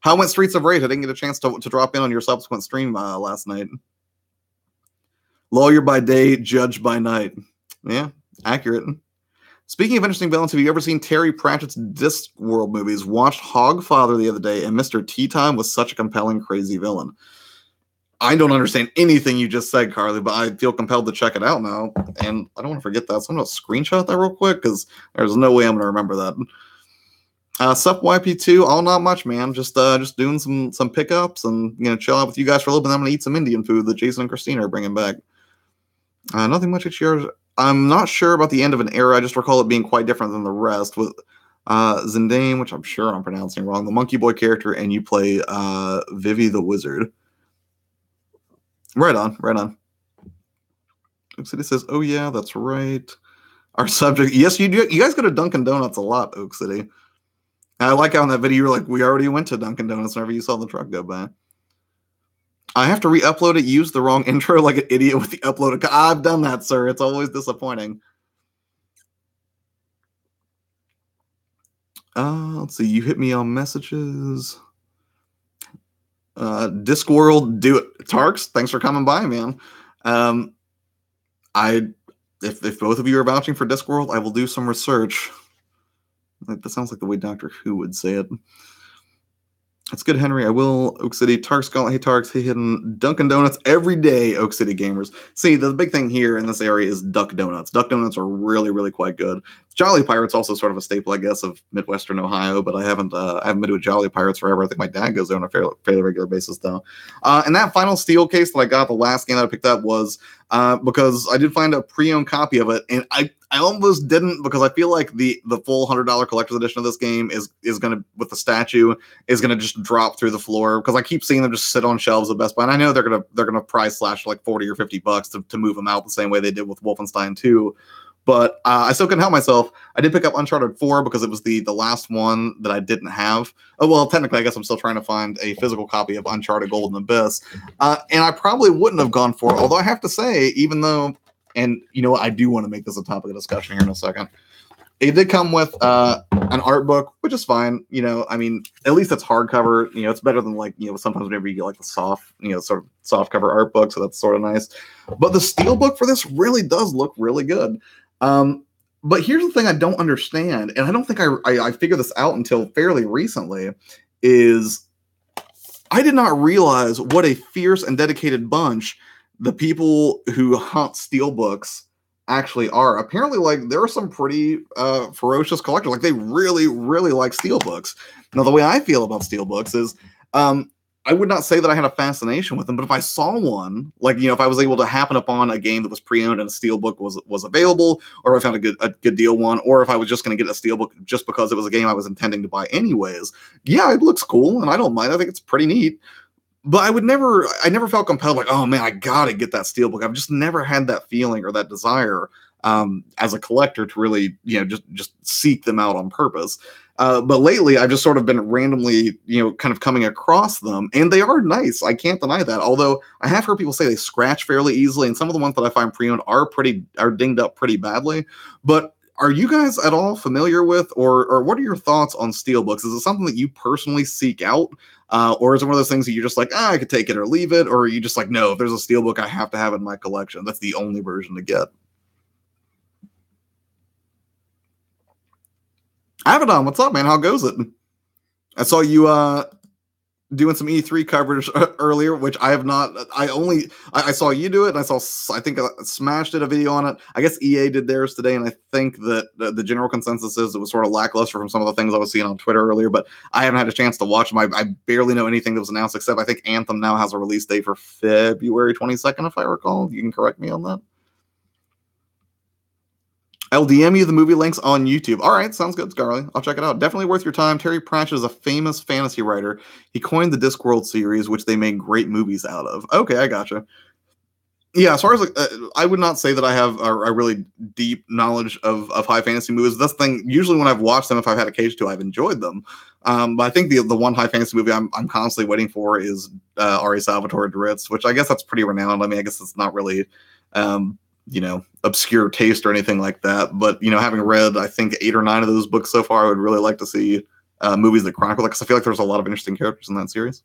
How went Streets of Rage? I didn't get a chance to drop in on your subsequent stream last night. Lawyer by day, judge by night. Yeah, accurate. Speaking of interesting villains, have you ever seen Terry Pratchett's Discworld movies? Watched Hogfather the other day, and Mr. Tea Time was such a compelling, crazy villain. I don't understand anything you just said, Carly, but I feel compelled to check it out now. And I don't want to forget that. So I'm going to screenshot that real quick because there's no way I'm going to remember that. Sup YP2, all not much, man. Just doing some pickups and chill out with you guys for a little bit. I'm going to eat some Indian food that Jason and Christina are bringing back. Nothing much at yours. I'm not sure about the end of an era. I just recall it being quite different than the rest with Zendane, which I'm sure I'm pronouncing wrong, the Monkey Boy character, and you play Vivi the Wizard. Right on. Oak City says, oh yeah, that's right. Our subject, yes, you do. You guys go to Dunkin' Donuts a lot, Oak City. I like how in that video you were like, we already went to Dunkin' Donuts whenever you saw the truck go by. I have to re-upload it, use the wrong intro like an idiot with the upload. I've done that, sir. It's always disappointing. Let's see. You hit me on messages. Discworld, do it. Tarks, thanks for coming by, man. If both of you are vouching for Discworld, I will do some research. That sounds like the way Doctor Who would say it. That's good, Henry. I will. Oak City. Tarks, hey Tarks. Hey Hidden. Dunkin' Donuts every day, Oak City gamers. See, the big thing here in this area is Duck Donuts. Duck Donuts are really, really quite good. Jolly Pirates also sort of a staple, I guess, of Midwestern Ohio, but I haven't been to a Jolly Pirates forever. I think my dad goes there on a fairly regular basis, though. And that final Steel case that I got, the last game that I picked up was because I did find a pre-owned copy of it, and I almost didn't because I feel like the full $100 collector's edition of this game is going to, with the statue, is going to just drop through the floor because I keep seeing them just sit on shelves at Best Buy, and I know they're gonna price slash like $40 or $50 to move them out the same way they did with Wolfenstein 2. But I still couldn't help myself. I did pick up Uncharted 4 because it was the last one that I didn't have. Oh, well, technically, I guess I'm still trying to find a physical copy of Uncharted Golden Abyss. And I probably wouldn't have gone for it, although I have to say, even though, and you know what, I do want to make this a topic of discussion here in a second. It did come with an art book, which is fine. I mean, at least it's hardcover. It's better than sometimes whenever you get like the soft, sort of soft cover art book. So that's sort of nice. But the Steelbook for this really does look really good. But here's the thing I don't understand, and I don't think I figured this out until fairly recently, is I did not realize what a fierce and dedicated bunch the people who hunt Steelbooks actually are. Apparently, there are some pretty ferocious collectors. They really, really like Steelbooks. Now, the way I feel about Steelbooks is I would not say that I had a fascination with them, but if I saw one, if I was able to happen upon a game that was pre-owned and a Steelbook was available, or if I found a good deal one, or if I was just going to get a Steelbook just because it was a game I was intending to buy anyways, yeah, it looks cool, and I don't mind. I think it's pretty neat. But I never felt compelled, oh man, I gotta get that Steelbook. I've just never had that feeling or that desire as a collector to really, just seek them out on purpose. But lately, I've just sort of been randomly, kind of coming across them, and they are nice. I can't deny that. Although I have heard people say they scratch fairly easily, and some of the ones that I find pre-owned are dinged up pretty badly. But are you guys at all familiar with, or what are your thoughts on Steelbooks? Is it something that you personally seek out? Or is it one of those things that you're just like, I could take it or leave it? Or are you just like, no, if there's a Steelbook, I have to have it in my collection. That's the only version to get. Avedon, what's up, man? How goes it? I saw you doing some E3 coverage earlier, which I have not. I saw you do it, and I think Smash did a video on it. I guess EA did theirs today, and I think that the general consensus is it was sort of lackluster from some of the things I was seeing on Twitter earlier, but I haven't had a chance to watch them. I barely know anything that was announced, except I think Anthem now has a release date for February 22nd, if I recall. You can correct me on that. I'll DM you the movie links on YouTube. All right, sounds good, Scarly. I'll check it out. Definitely worth your time. Terry Pratchett is a famous fantasy writer. He coined the Discworld series, which they made great movies out of. Okay, I gotcha. Yeah, as far as I would not say that I have a really deep knowledge of high fantasy movies. That's the thing. Usually, when I've watched them, if I've had occasion to, I've enjoyed them. But I think the one high fantasy movie I'm constantly waiting for is Ari Salvatore Dritz, which I guess that's pretty renowned. I mean, I guess it's not really obscure taste or anything like that. But having read I think 8 or 9 of those books so far, I would really like to see movies that chronicle that, because I feel like there's a lot of interesting characters in that series.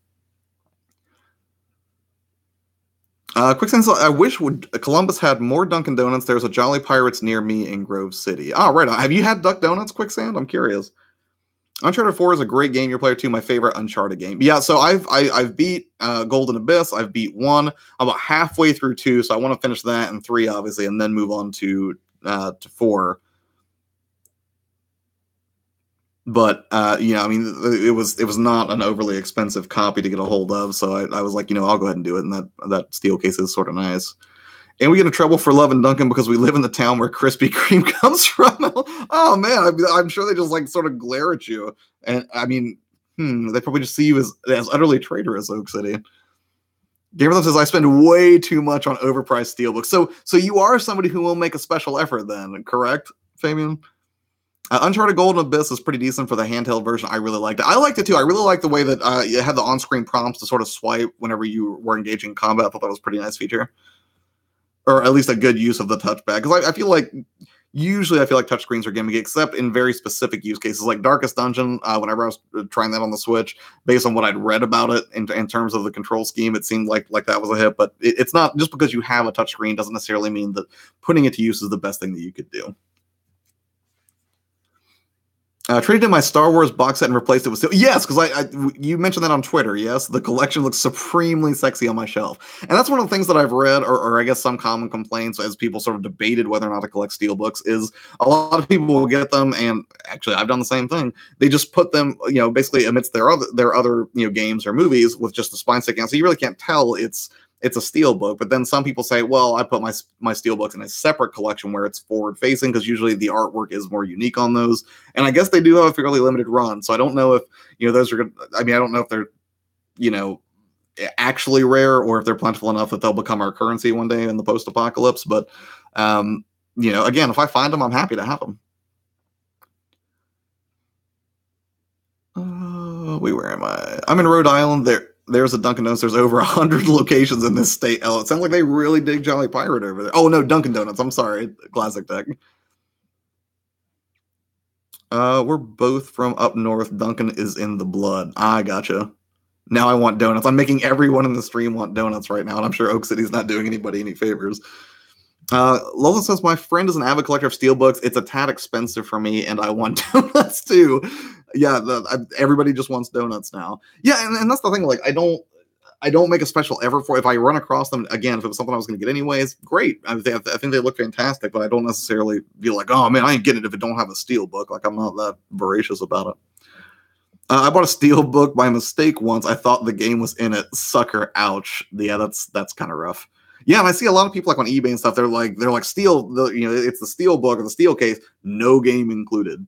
Quicksand, I wish Columbus had more Dunkin' Donuts. There's a Jolly Pirates near me in Grove City. Oh, right. Have you had Duck Donuts, Quicksand? I'm curious. Uncharted 4 is a great game. Your player 2, my favorite Uncharted game. Yeah, so I've beat Golden Abyss. I've beat 1. I'm about halfway through 2, so I want to finish that and 3, obviously, and then move on to 4. But it was not an overly expensive copy to get a hold of, so I was like, I'll go ahead and do it. And that steel case is sort of nice. And we get in trouble for loving Dunkin' because we live in the town where Krispy Kreme comes from. Oh man, I'm sure they just like sort of glare at you. And I mean, they probably just see you as utterly traitorous, Oak City. Gamerthon says I spend way too much on overpriced steelbooks. So you are somebody who will make a special effort then, correct, Fabian? Uncharted Golden Abyss is pretty decent for the handheld version. I really liked it. I liked it too. I really liked the way that it had the on-screen prompts to sort of swipe whenever you were engaging in combat. I thought that was a pretty nice feature. Or at least a good use of the touchpad. Because I feel like touchscreens are gimmicky, except in very specific use cases. Like Darkest Dungeon, whenever I was trying that on the Switch, based on what I'd read about it in terms of the control scheme, it seemed like that was a hit. But it's not, just because you have a touchscreen doesn't necessarily mean that putting it to use is the best thing that you could do. Traded in my Star Wars box set and replaced it with steel. Yes, because you mentioned that on Twitter. Yes, the collection looks supremely sexy on my shelf, and that's one of the things that I've read, or I guess some common complaints as people sort of debated whether or not to collect Steelbooks is a lot of people will get them, and actually I've done the same thing. They just put them, basically amidst their other games or movies with just the spine sticking out, so you really can't tell it's a steelbook. But then some people say, well, I put my steelbooks in a separate collection where it's forward facing, because usually the artwork is more unique on those. And I guess they do have a fairly limited run. So I don't know if, those are good. I mean, I don't know if they're, actually rare, or if they're plentiful enough that they'll become our currency one day in the post-apocalypse. But, again, if I find them, I'm happy to have them. Where am I? I'm in Rhode Island. There's a Dunkin' Donuts. There's over 100 locations in this state. Oh, it sounds like they really dig Jolly Pirate over there. Oh, no, Dunkin' Donuts. I'm sorry. Classic Tech. We're both from up north. Dunkin' is in the blood. I gotcha. Now I want donuts. I'm making everyone in the stream want donuts right now, and I'm sure Oak City's not doing anybody any favors. Lola says, my friend is an avid collector of steelbooks. It's a tad expensive for me, and I want donuts too. Yeah, everybody just wants donuts now. Yeah, and that's the thing. Like, I don't make a special effort for it. If I run across them, again, if it was something I was going to get anyways, great. I think they look fantastic, but I don't necessarily be like, oh man, I ain't getting it if it don't have a steelbook. Like, I'm not that voracious about it. I bought a steelbook by mistake once. I thought the game was in it. Sucker, ouch. Yeah, that's kind of rough. Yeah, and I see a lot of people like on eBay and stuff. They're like steel. It's the steel book or the steel case, no game included.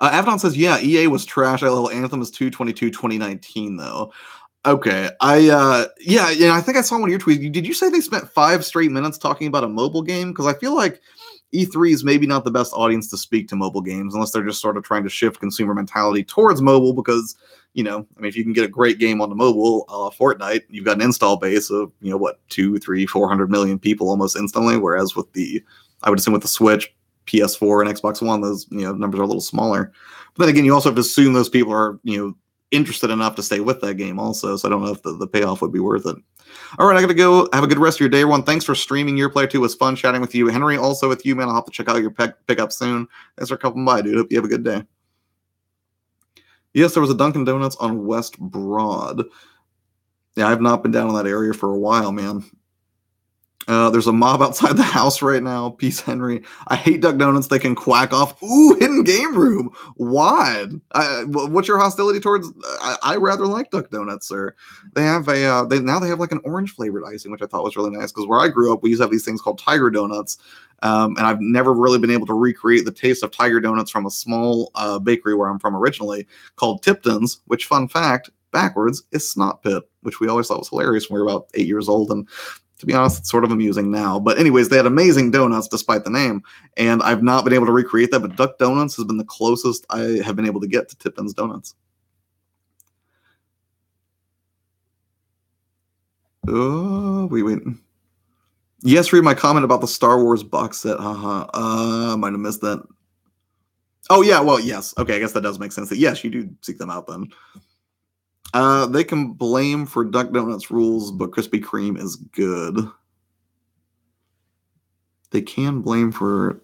Avedon says, yeah, EA was trash. Anthem is 2/22/2019 though. Okay, I think I saw one of your tweets. Did you say they spent 5 straight minutes talking about a mobile game? Because I feel like E3 is maybe not the best audience to speak to mobile games unless they're just sort of trying to shift consumer mentality towards mobile. Because if you can get a great game on the mobile, Fortnite, you've got an install base of 2, 3, 400 million people almost instantly. Whereas with I would assume with the Switch, PS4, and Xbox One, those numbers are a little smaller. But then again, you also have to assume those people are interested enough to stay with that game also. So I don't know if the payoff would be worth it. All right, I gotta go. Have a good rest of your day, everyone. Thanks for streaming. Your Player 2 was fun chatting with you. Henry, also with you, man. I'll have to check out your pickup soon. Thanks for coming by, dude. Hope you have a good day. Yes, there was a Dunkin' Donuts on West Broad. Yeah, I've not been down in that area for a while, man. There's a mob outside the house right now. Peace, Henry. I hate Duck Donuts. They can quack off. Ooh, hidden game room. Why? What's your hostility towards? I rather like Duck Donuts, sir. They have they have like an orange flavored icing, which I thought was really nice. Because where I grew up, we used to have these things called Tiger Donuts, And I've never really been able to recreate the taste of Tiger Donuts from a small bakery where I'm from originally called Tipton's, which, fun fact, backwards is Snot Pit, which we always thought was hilarious when we were about 8 years old. And to be honest, it's sort of amusing now. But anyways, they had amazing donuts despite the name. And I've not been able to recreate that, but Duck Donuts has been the closest I have been able to get to Tipton's Donuts. Oh, wait. Yes, read my comment about the Star Wars box set. I might have missed that. Oh, yeah, well, yes. Okay, I guess that does make sense. That yes, you do seek them out then. They can blame for Duck Donuts rules, but Krispy Kreme is good. They can blame for...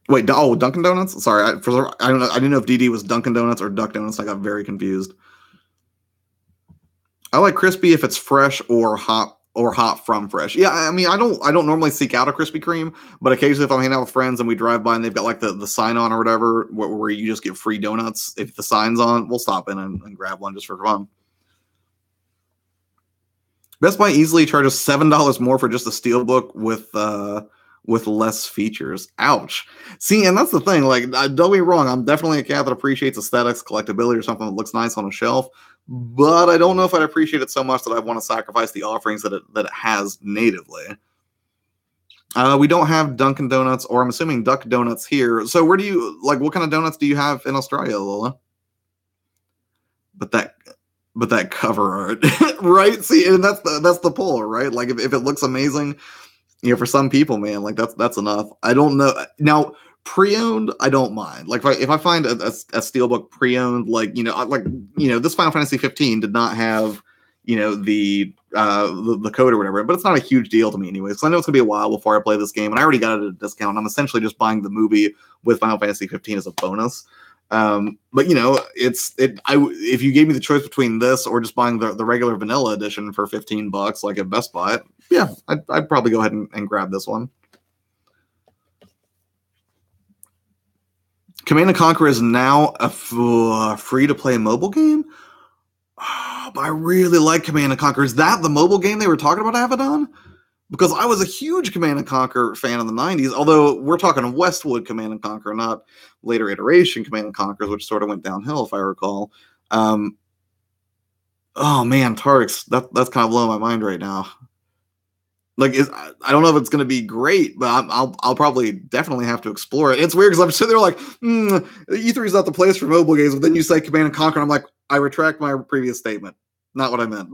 Wait, Dunkin' Donuts? Sorry, I don't know. I didn't know if DD was Dunkin' Donuts or Duck Donuts. I got very confused. I like crispy if it's fresh or hot from fresh. Yeah, I mean, I don't normally seek out a Krispy Kreme, but occasionally if I'm hanging out with friends and we drive by and they've got like the sign on or whatever, where you just get free donuts if the sign's on, we'll stop in and grab one just for fun. Best Buy easily charges $7 more for just a Steelbook with less features. Ouch. See, and that's the thing. Like, don't get me wrong, I'm definitely a cat that appreciates aesthetics, collectability, or something that looks nice on a shelf. But I don't know if I'd appreciate it so much that I want to sacrifice the offerings that it has natively. We don't have Dunkin' Donuts, or I'm assuming Duck Donuts here. So where do you, like, what kind of donuts do you have in Australia, Lola? But that cover art, right? See, and that's the pull, right? Like, if it looks amazing, for some people, man, like that's enough. I don't know. Now, pre-owned, I don't mind. Like if I find a Steelbook pre-owned, this Final Fantasy 15 did not have, the code or whatever, but it's not a huge deal to me anyways. So I know it's gonna be a while before I play this game, and I already got it at a discount. I'm essentially just buying the movie with Final Fantasy 15 as a bonus. But if you gave me the choice between this or just buying the regular vanilla edition for $15, like at Best Buy, yeah, I'd probably go ahead and grab this one. Command & Conquer is now a free-to-play mobile game? Oh, but I really like Command & Conquer. Is that the mobile game they were talking about, Avedon? Because I was a huge Command & Conquer fan in the 90s, although we're talking Westwood Command & Conquer, not later iteration Command & Conquer, which sort of went downhill, if I recall. Oh, man, Tarks, that's kind of blowing my mind right now. Like, I don't know if it's going to be great, but I'll probably definitely have to explore it. It's weird because I'm sitting there like, E3 is not the place for mobile games, but then you say Command & Conquer, and I'm like, I retract my previous statement. Not what I meant.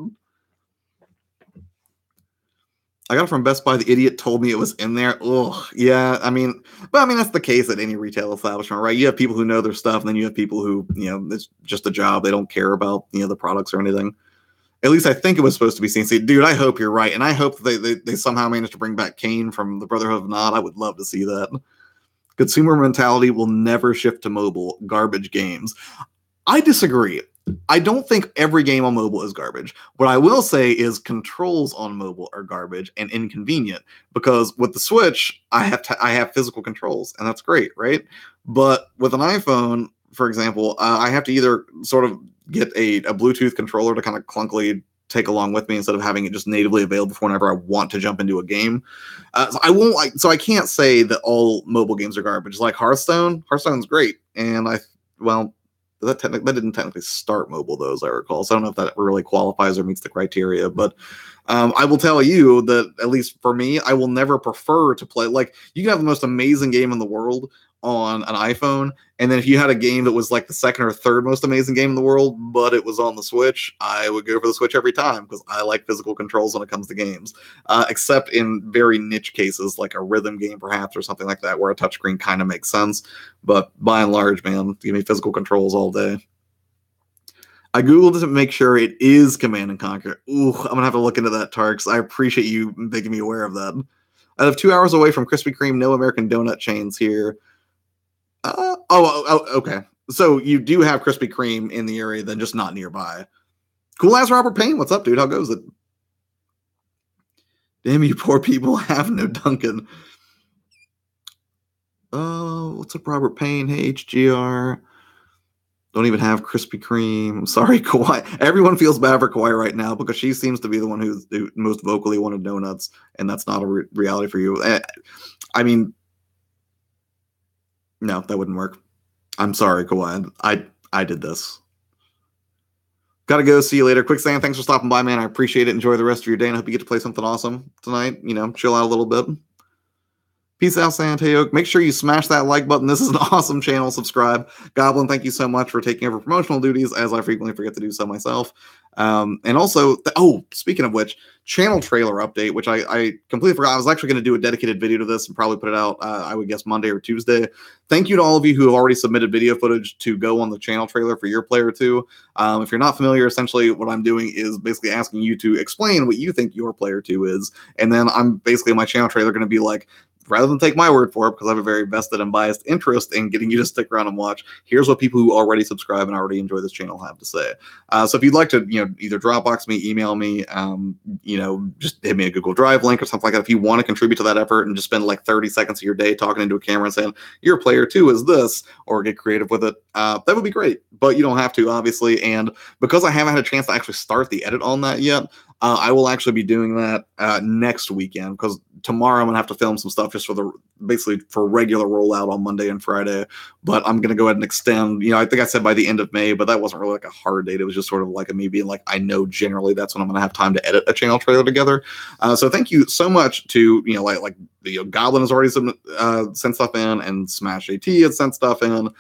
I got it from Best Buy. The idiot told me it was in there. Ugh, yeah, but that's the case at any retail establishment, right? You have people who know their stuff, and then you have people who, it's just a job. They don't care about, the products or anything. At least I think it was supposed to be CNC. Dude, I hope you're right. And I hope they somehow managed to bring back Kane from the Brotherhood of Nod. I would love to see that. Consumer mentality will never shift to mobile. Garbage games. I disagree. I don't think every game on mobile is garbage. What I will say is controls on mobile are garbage and inconvenient, because with the Switch, I have physical controls, and that's great, right? But with an iPhone, for example, I have to either sort of get a Bluetooth controller to kind of clunkily take along with me instead of having it just natively available for whenever I want to jump into a game. So I can't say that all mobile games are garbage. Like Hearthstone's great, and that didn't technically start mobile, though, as I recall. So I don't know if that really qualifies or meets the criteria. But I will tell you that, at least for me, I will never prefer to play. Like, you can have the most amazing game in the world on an iPhone, and then if you had a game that was like the second or third most amazing game in the world, but it was on the Switch, I would go for the Switch every time, because I like physical controls when it comes to games. Except in very niche cases, like a rhythm game, perhaps, or something like that, where a touchscreen kind of makes sense. But by and large, man, give me physical controls all day. I googled it to make sure it is Command & Conquer. Ooh, I'm gonna have to look into that, Tarks. I appreciate you making me aware of that. I live 2 hours away from Krispy Kreme. No American donut chains here. Okay. So you do have Krispy Kreme in the area, then just not nearby. Cool ass Robert Payne. What's up, dude? How goes it? Damn, you poor people have no Dunkin'. Oh, what's up, Robert Payne? Hey, HGR. Don't even have Krispy Kreme. I'm sorry, Kawhi. Everyone feels bad for Kawhi right now because she seems to be the one who most vocally wanted donuts, and that's not a reality for you. I mean, no, that wouldn't work. I'm sorry, Kawhi. I did this. Gotta go. See you later. Quick Sam, thanks for stopping by, man. I appreciate it. Enjoy the rest of your day, and I hope you get to play something awesome tonight. You know, chill out a little bit. Peace out, Santiago. Make sure you smash that like button. This is an awesome channel. Subscribe. Goblin, thank you so much for taking over promotional duties, as I frequently forget to do so myself. And also, speaking of which, channel trailer update, which I completely forgot. I was actually going to do a dedicated video to this and probably put it out, I would guess, Monday or Tuesday. Thank you to all of you who have already submitted video footage to go on the channel trailer for your player 2. If you're not familiar, essentially what I'm doing is basically asking you to explain what you think your player 2 is. And then I'm basically, my channel trailer going to be like, rather than take my word for it, because I have a very vested and biased interest in getting you to stick around and watch, here's what people who already subscribe and already enjoy this channel have to say. So if you'd like to, either Dropbox me, email me, just hit me a Google Drive link or something like that. If you want to contribute to that effort and just spend like 30 seconds of your day talking into a camera and saying, your player 2 is this, or get creative with it, that would be great. But you don't have to, obviously. And because I haven't had a chance to actually start the edit on that yet, I will actually be doing that next weekend, because tomorrow I'm gonna have to film some stuff just for basically for regular rollout on Monday and Friday. But I'm gonna go ahead and extend. I think I said by the end of May, but that wasn't really like a hard date. It was just sort of like me being like, I know generally that's when I'm gonna have time to edit a channel trailer together. So thank you so much to Goblin has already sent stuff in, and Smash AT has sent stuff in.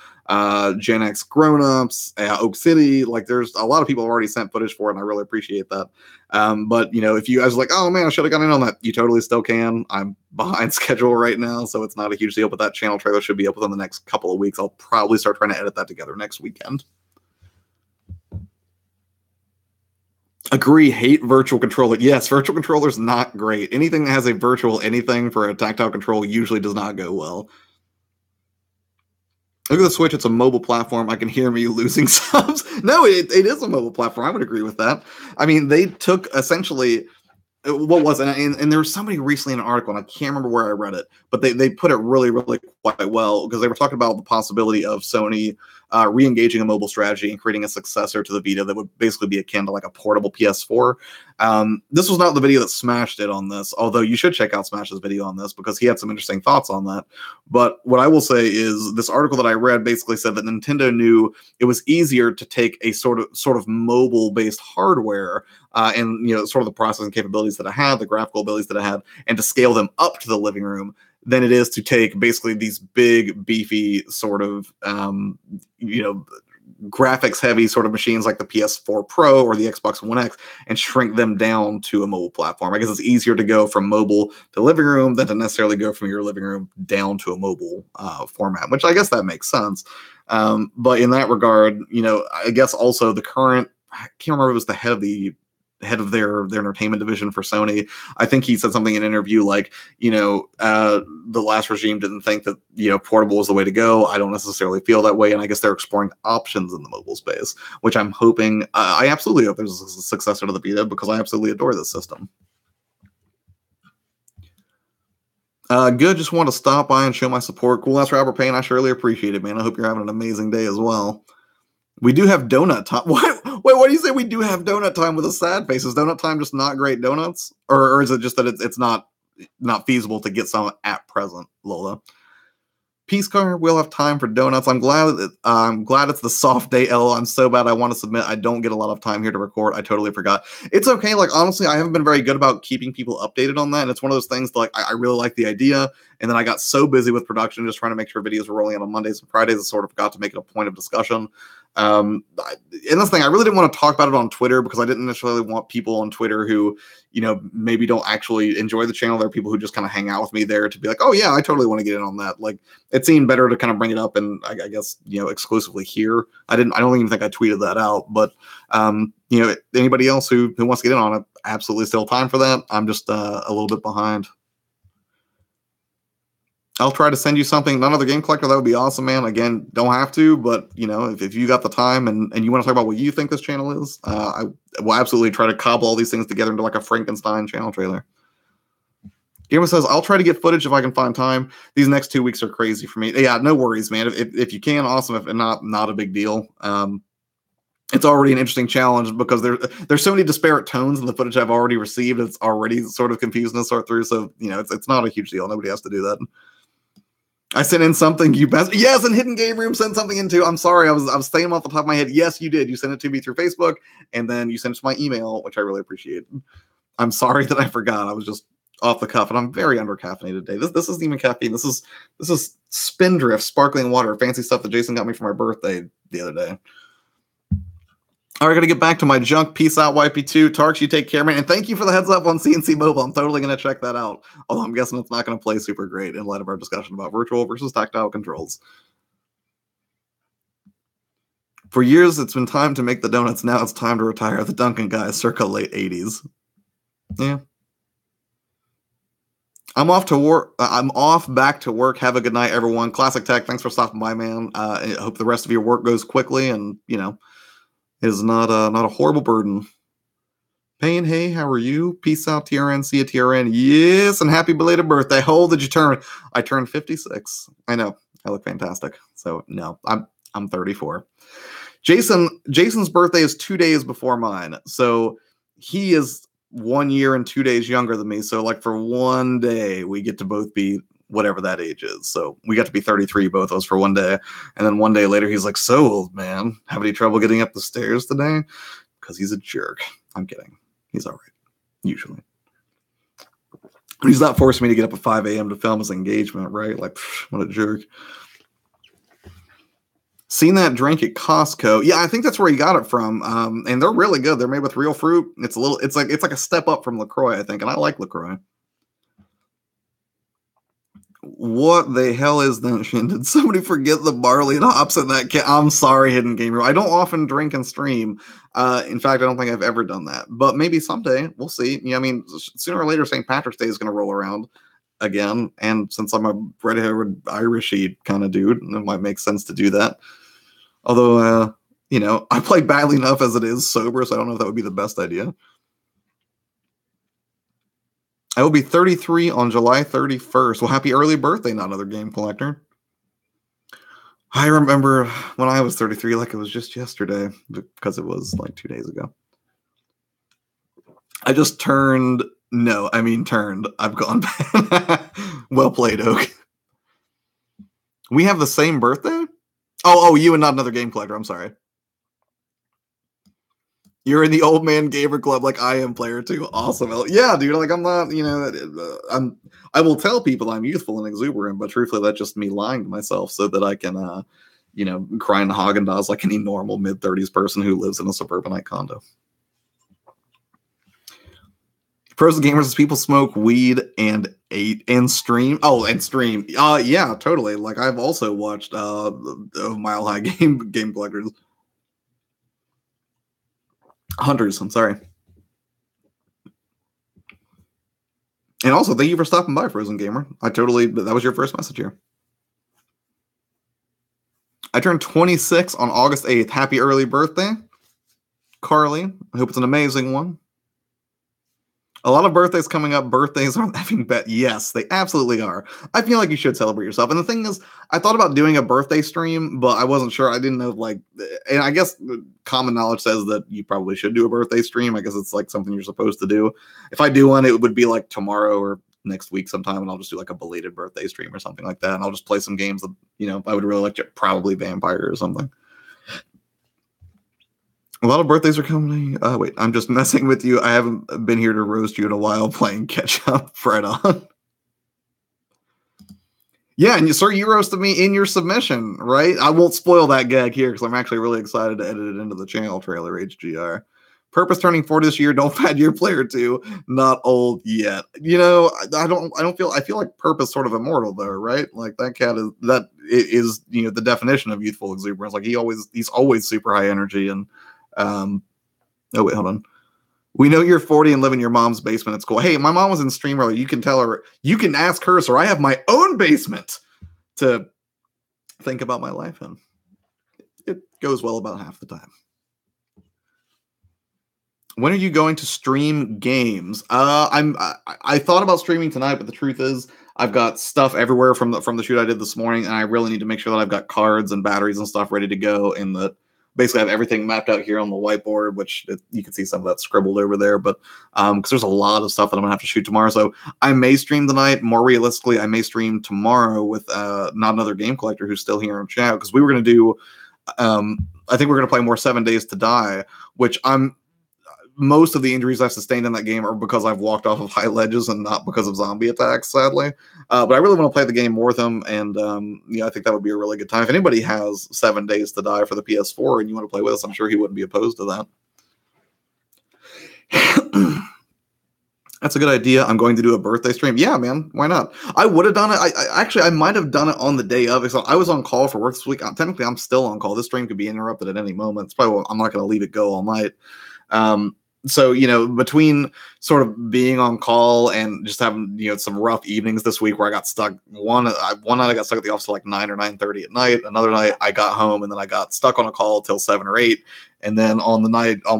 Gen X Grownups, Oak City, there's a lot of people have already sent footage for it, and I really appreciate that. But if you guys are like, oh man, I should have gotten in on that, you totally still can. I'm behind schedule right now, so it's not a huge deal, but that channel trailer should be up within the next couple of weeks. I'll probably start trying to edit that together next weekend. Agree, hate virtual controller. Yes, virtual controller's not great. Anything that has a virtual anything for a tactile control usually does not go well. Look at the Switch. It's a mobile platform. I can hear me losing subs. No, it is a mobile platform. I would agree with that. I mean, they took essentially what was it? And there was somebody recently in an article, and I can't remember where I read it, but they put it really, really quite well, because they were talking about the possibility of Sony re-engaging a mobile strategy and creating a successor to the Vita that would basically be akin to like a portable PS4. This was not the video that Smash did on this, although you should check out Smash's video on this because he had some interesting thoughts on that. But what I will say is this article that I read basically said that Nintendo knew it was easier to take a sort of mobile-based hardware and sort of the processing capabilities that I had, the graphical abilities that I had, and to scale them up to the living room than it is to take basically these big, beefy sort of graphics heavy sort of machines like the PS4 Pro or the Xbox One X and shrink them down to a mobile platform. I guess it's easier to go from mobile to living room than to necessarily go from your living room down to a mobile format, which I guess that makes sense. But in that regard, I guess also the current, I can't remember if it was the head of their entertainment division for Sony. I think he said something in an interview like, the last regime didn't think that, portable was the way to go. I don't necessarily feel that way. And I guess they're exploring options in the mobile space, which I'm hoping, I absolutely hope there's a successor to the Vita, because I absolutely adore this system. Good. Just want to stop by and show my support. Cool. That's Robert Payne. I surely appreciate it, man. I hope you're having an amazing day as well. We do have donut time. What? Wait, what do you say we do have donut time with a sad face? Is donut time just not great donuts? Or is it just that it's not feasible to get some at present, Lola? Peace car, we'll have time for donuts. I'm glad it's the soft day, L. I'm so bad I want to submit. I don't get a lot of time here to record. I totally forgot. It's okay. Honestly, I haven't been very good about keeping people updated on that. And it's one of those things that, I really like the idea. And then I got so busy with production, just trying to make sure videos were rolling out on Mondays and Fridays, I sort of forgot to make it a point of discussion. And this thing, I really didn't want to talk about it on Twitter because I didn't necessarily want people on Twitter who, maybe don't actually enjoy the channel. There are people who just kind of hang out with me there to be like, oh yeah, I totally want to get in on that. It seemed better to kind of bring it up and I guess, exclusively here. I don't even think I tweeted that out, but, anybody else who wants to get in on it, absolutely still time for that. I'm just a little bit behind. I'll try to send you something. Another game collector, that would be awesome, man. Again, don't have to, but if you got the time and you want to talk about what you think this channel is, I will absolutely try to cobble all these things together into like a Frankenstein channel trailer. Gamer says, I'll try to get footage if I can find time. These next 2 weeks are crazy for me. Yeah, no worries, man. If you can, awesome. If not a big deal. It's already an interesting challenge because there's so many disparate tones in the footage I've already received. It's already sort of confusing to sort through. So, it's not a huge deal. Nobody has to do that. I sent in something you best. Yes, and Hidden Game Room sent something in too. I'm sorry. I was saying off the top of my head. Yes, you did. You sent it to me through Facebook, and then you sent it to my email, which I really appreciate. I'm sorry that I forgot. I was just off the cuff, and I'm very undercaffeinated today. This isn't even caffeine. This is Spindrift sparkling water, fancy stuff that Jason got me for my birthday the other day. All right, I got to get back to my junk. Peace out, YP2. Tarks, you take care, man. And thank you for the heads up on CNC Mobile. I'm totally going to check that out. Although I'm guessing it's not going to play super great in light of our discussion about virtual versus tactile controls. For years, it's been time to make the donuts. Now it's time to retire the Dunkin' guys circa late 80s. Yeah. I'm off to work. I'm off back to work. Have a good night, everyone. Classic Tech, thanks for stopping by, man. I hope the rest of your work goes quickly and, is not a horrible burden. Payne, hey, how are you? Peace out, TRN. See you, TRN. Yes, and happy belated birthday. How old did you turn? I turned 56. I know. I look fantastic. So no, I'm 34. Jason's birthday is 2 days before mine. So he is 1 year and 2 days younger than me. So like for one day, we get to both be whatever that age is. So we got to be 33, both of us, for one day. And then one day later, he's like, so old, man. Have any trouble getting up the stairs today? Because he's a jerk. I'm kidding. He's all right, usually. He's not forcing me to get up at 5 a.m. to film his engagement, right? Like, what a jerk. Seen that drink at Costco. Yeah, I think that's where he got it from. And they're really good. They're made with real fruit. It's like a step up from LaCroix, I think. And I like LaCroix. What the hell is that shit? Did somebody forget the barley and hops in that can? I'm sorry, Hidden Gamer. I don't often drink and stream. In fact, I don't think I've ever done that. But maybe someday. We'll see. Sooner or later, St. Patrick's Day is going to roll around again. And since I'm a red-haired Irishy kind of dude, it might make sense to do that. Although, I play badly enough as it is sober, so I don't know if that would be the best idea. I will be 33 on July 31st. Well, happy early birthday, not another game collector. I remember when I was 33 like it was just yesterday because it was like 2 days ago. I just turned. No, I mean turned. I've gone back. Well played, Oak. We have the same birthday? Oh, you and not another game collector. I'm sorry. You're in the old man gamer club like I am, player 2. Awesome. Yeah, dude. Like I'm not, I will tell people I'm youthful and exuberant, but truthfully, that's just me lying to myself so that I can, cry in Haagen-Dazs like any normal mid-30s person who lives in a suburbanite condo. Pros and gamers is people smoke weed and eat and stream. Oh, and stream. Yeah, totally. Like I've also watched Mile High game collectors. Hunters, I'm sorry. And also, thank you for stopping by, Frozen Gamer. That was your first message here. I turned 26 on August 8th. Happy early birthday, Carly. I hope it's an amazing one. A lot of birthdays coming up. Birthdays aren't effing bet. Yes, they absolutely are. I feel like you should celebrate yourself. And the thing is, I thought about doing a birthday stream, but I wasn't sure. I didn't know, and I guess common knowledge says that you probably should do a birthday stream. I guess it's like something you're supposed to do. If I do one, it would be like tomorrow or next week sometime, and I'll just do like a belated birthday stream or something like that. And I'll just play some games that, I would really like to, probably Vampire or something. A lot of birthdays are coming. Wait, I'm just messing with you. I haven't been here to roast you in a while playing catch up. Right on. Yeah, and you roasted me in your submission, right? I won't spoil that gag here because I'm actually really excited to edit it into the channel trailer, HGR. Purpose turning 40 this year. Don't fad your player 2. Not old yet. I feel like Purpose sort of immortal though, right? Like that cat is the definition of youthful exuberance. Like he's always super high energy and oh wait, hold on. We know you're 40 and live in your mom's basement. It's cool. Hey, my mom was in stream earlier. You can tell her, you can ask her, so I have my own basement to think about my life in. It goes well about half the time. When are you going to stream games? I thought about streaming tonight, but the truth is I've got stuff everywhere from the shoot I did this morning, and I really need to make sure that I've got cards and batteries and stuff ready to go, and that basically I have everything mapped out here on the whiteboard, which you can see some of that scribbled over there, but because there's a lot of stuff that I'm gonna have to shoot tomorrow. So I may stream tonight. More realistically, I may stream tomorrow with not another game collector who's still here in chat, because we were gonna do I think we're gonna play more 7 Days to Die, which most of the injuries I've sustained in that game are because I've walked off of high ledges and not because of zombie attacks, sadly. But I really want to play the game more with him, and I think that would be a really good time. If anybody has 7 Days to Die for the PS4 and you want to play with us, I'm sure he wouldn't be opposed to that. That's a good idea. I'm going to do a birthday stream. Yeah, man, why not? I would have done it. I might have done it on the day of. So I was on call for work this week. Technically, I'm still on call. This stream could be interrupted at any moment. It's probably I'm not going to leave it go all night. So, between sort of being on call and just having, some rough evenings this week where I got stuck. One night I got stuck at the office till like 9 or 9:30 at night. Another night I got home and then I got stuck on a call till 7 or 8. And then on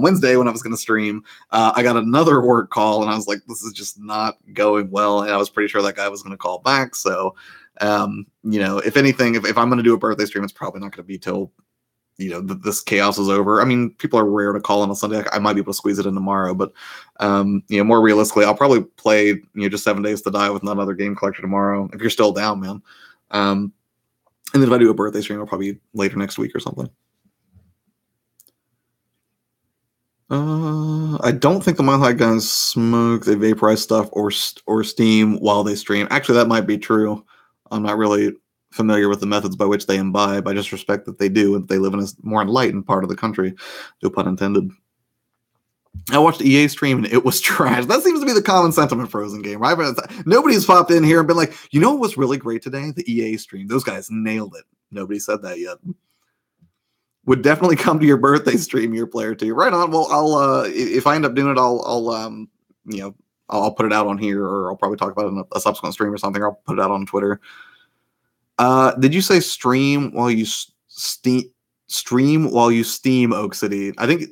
Wednesday when I was going to stream, I got another work call and I was like, this is just not going well. And I was pretty sure that guy was going to call back. So, if anything, if I'm going to do a birthday stream, it's probably not going to be till this chaos is over. I mean, people are rare to call on a Sunday. I might be able to squeeze it in tomorrow, but more realistically, I'll probably play just 7 Days to Die with another game collector tomorrow. If you're still down, man. And then if I do a birthday stream, it'll probably be later next week or something. I don't think the Mile High guys smoke. They vaporize stuff or steam while they stream. Actually, that might be true. I'm not really familiar with the methods by which they imbibe. I just respect that they do, and they live in a more enlightened part of the country. No pun intended. I watched EA stream and it was trash. That seems to be the common sentiment Frozen game, right? Nobody's popped in here and been like, what was really great today? The EA stream. Those guys nailed it. Nobody said that yet. Would definitely come to your birthday stream, your player too. Right on. Well, I'll if I end up doing it, I'll put it out on here, or I'll probably talk about it in a subsequent stream or something. Or I'll put it out on Twitter. Did you say stream while you steam Oak City? I think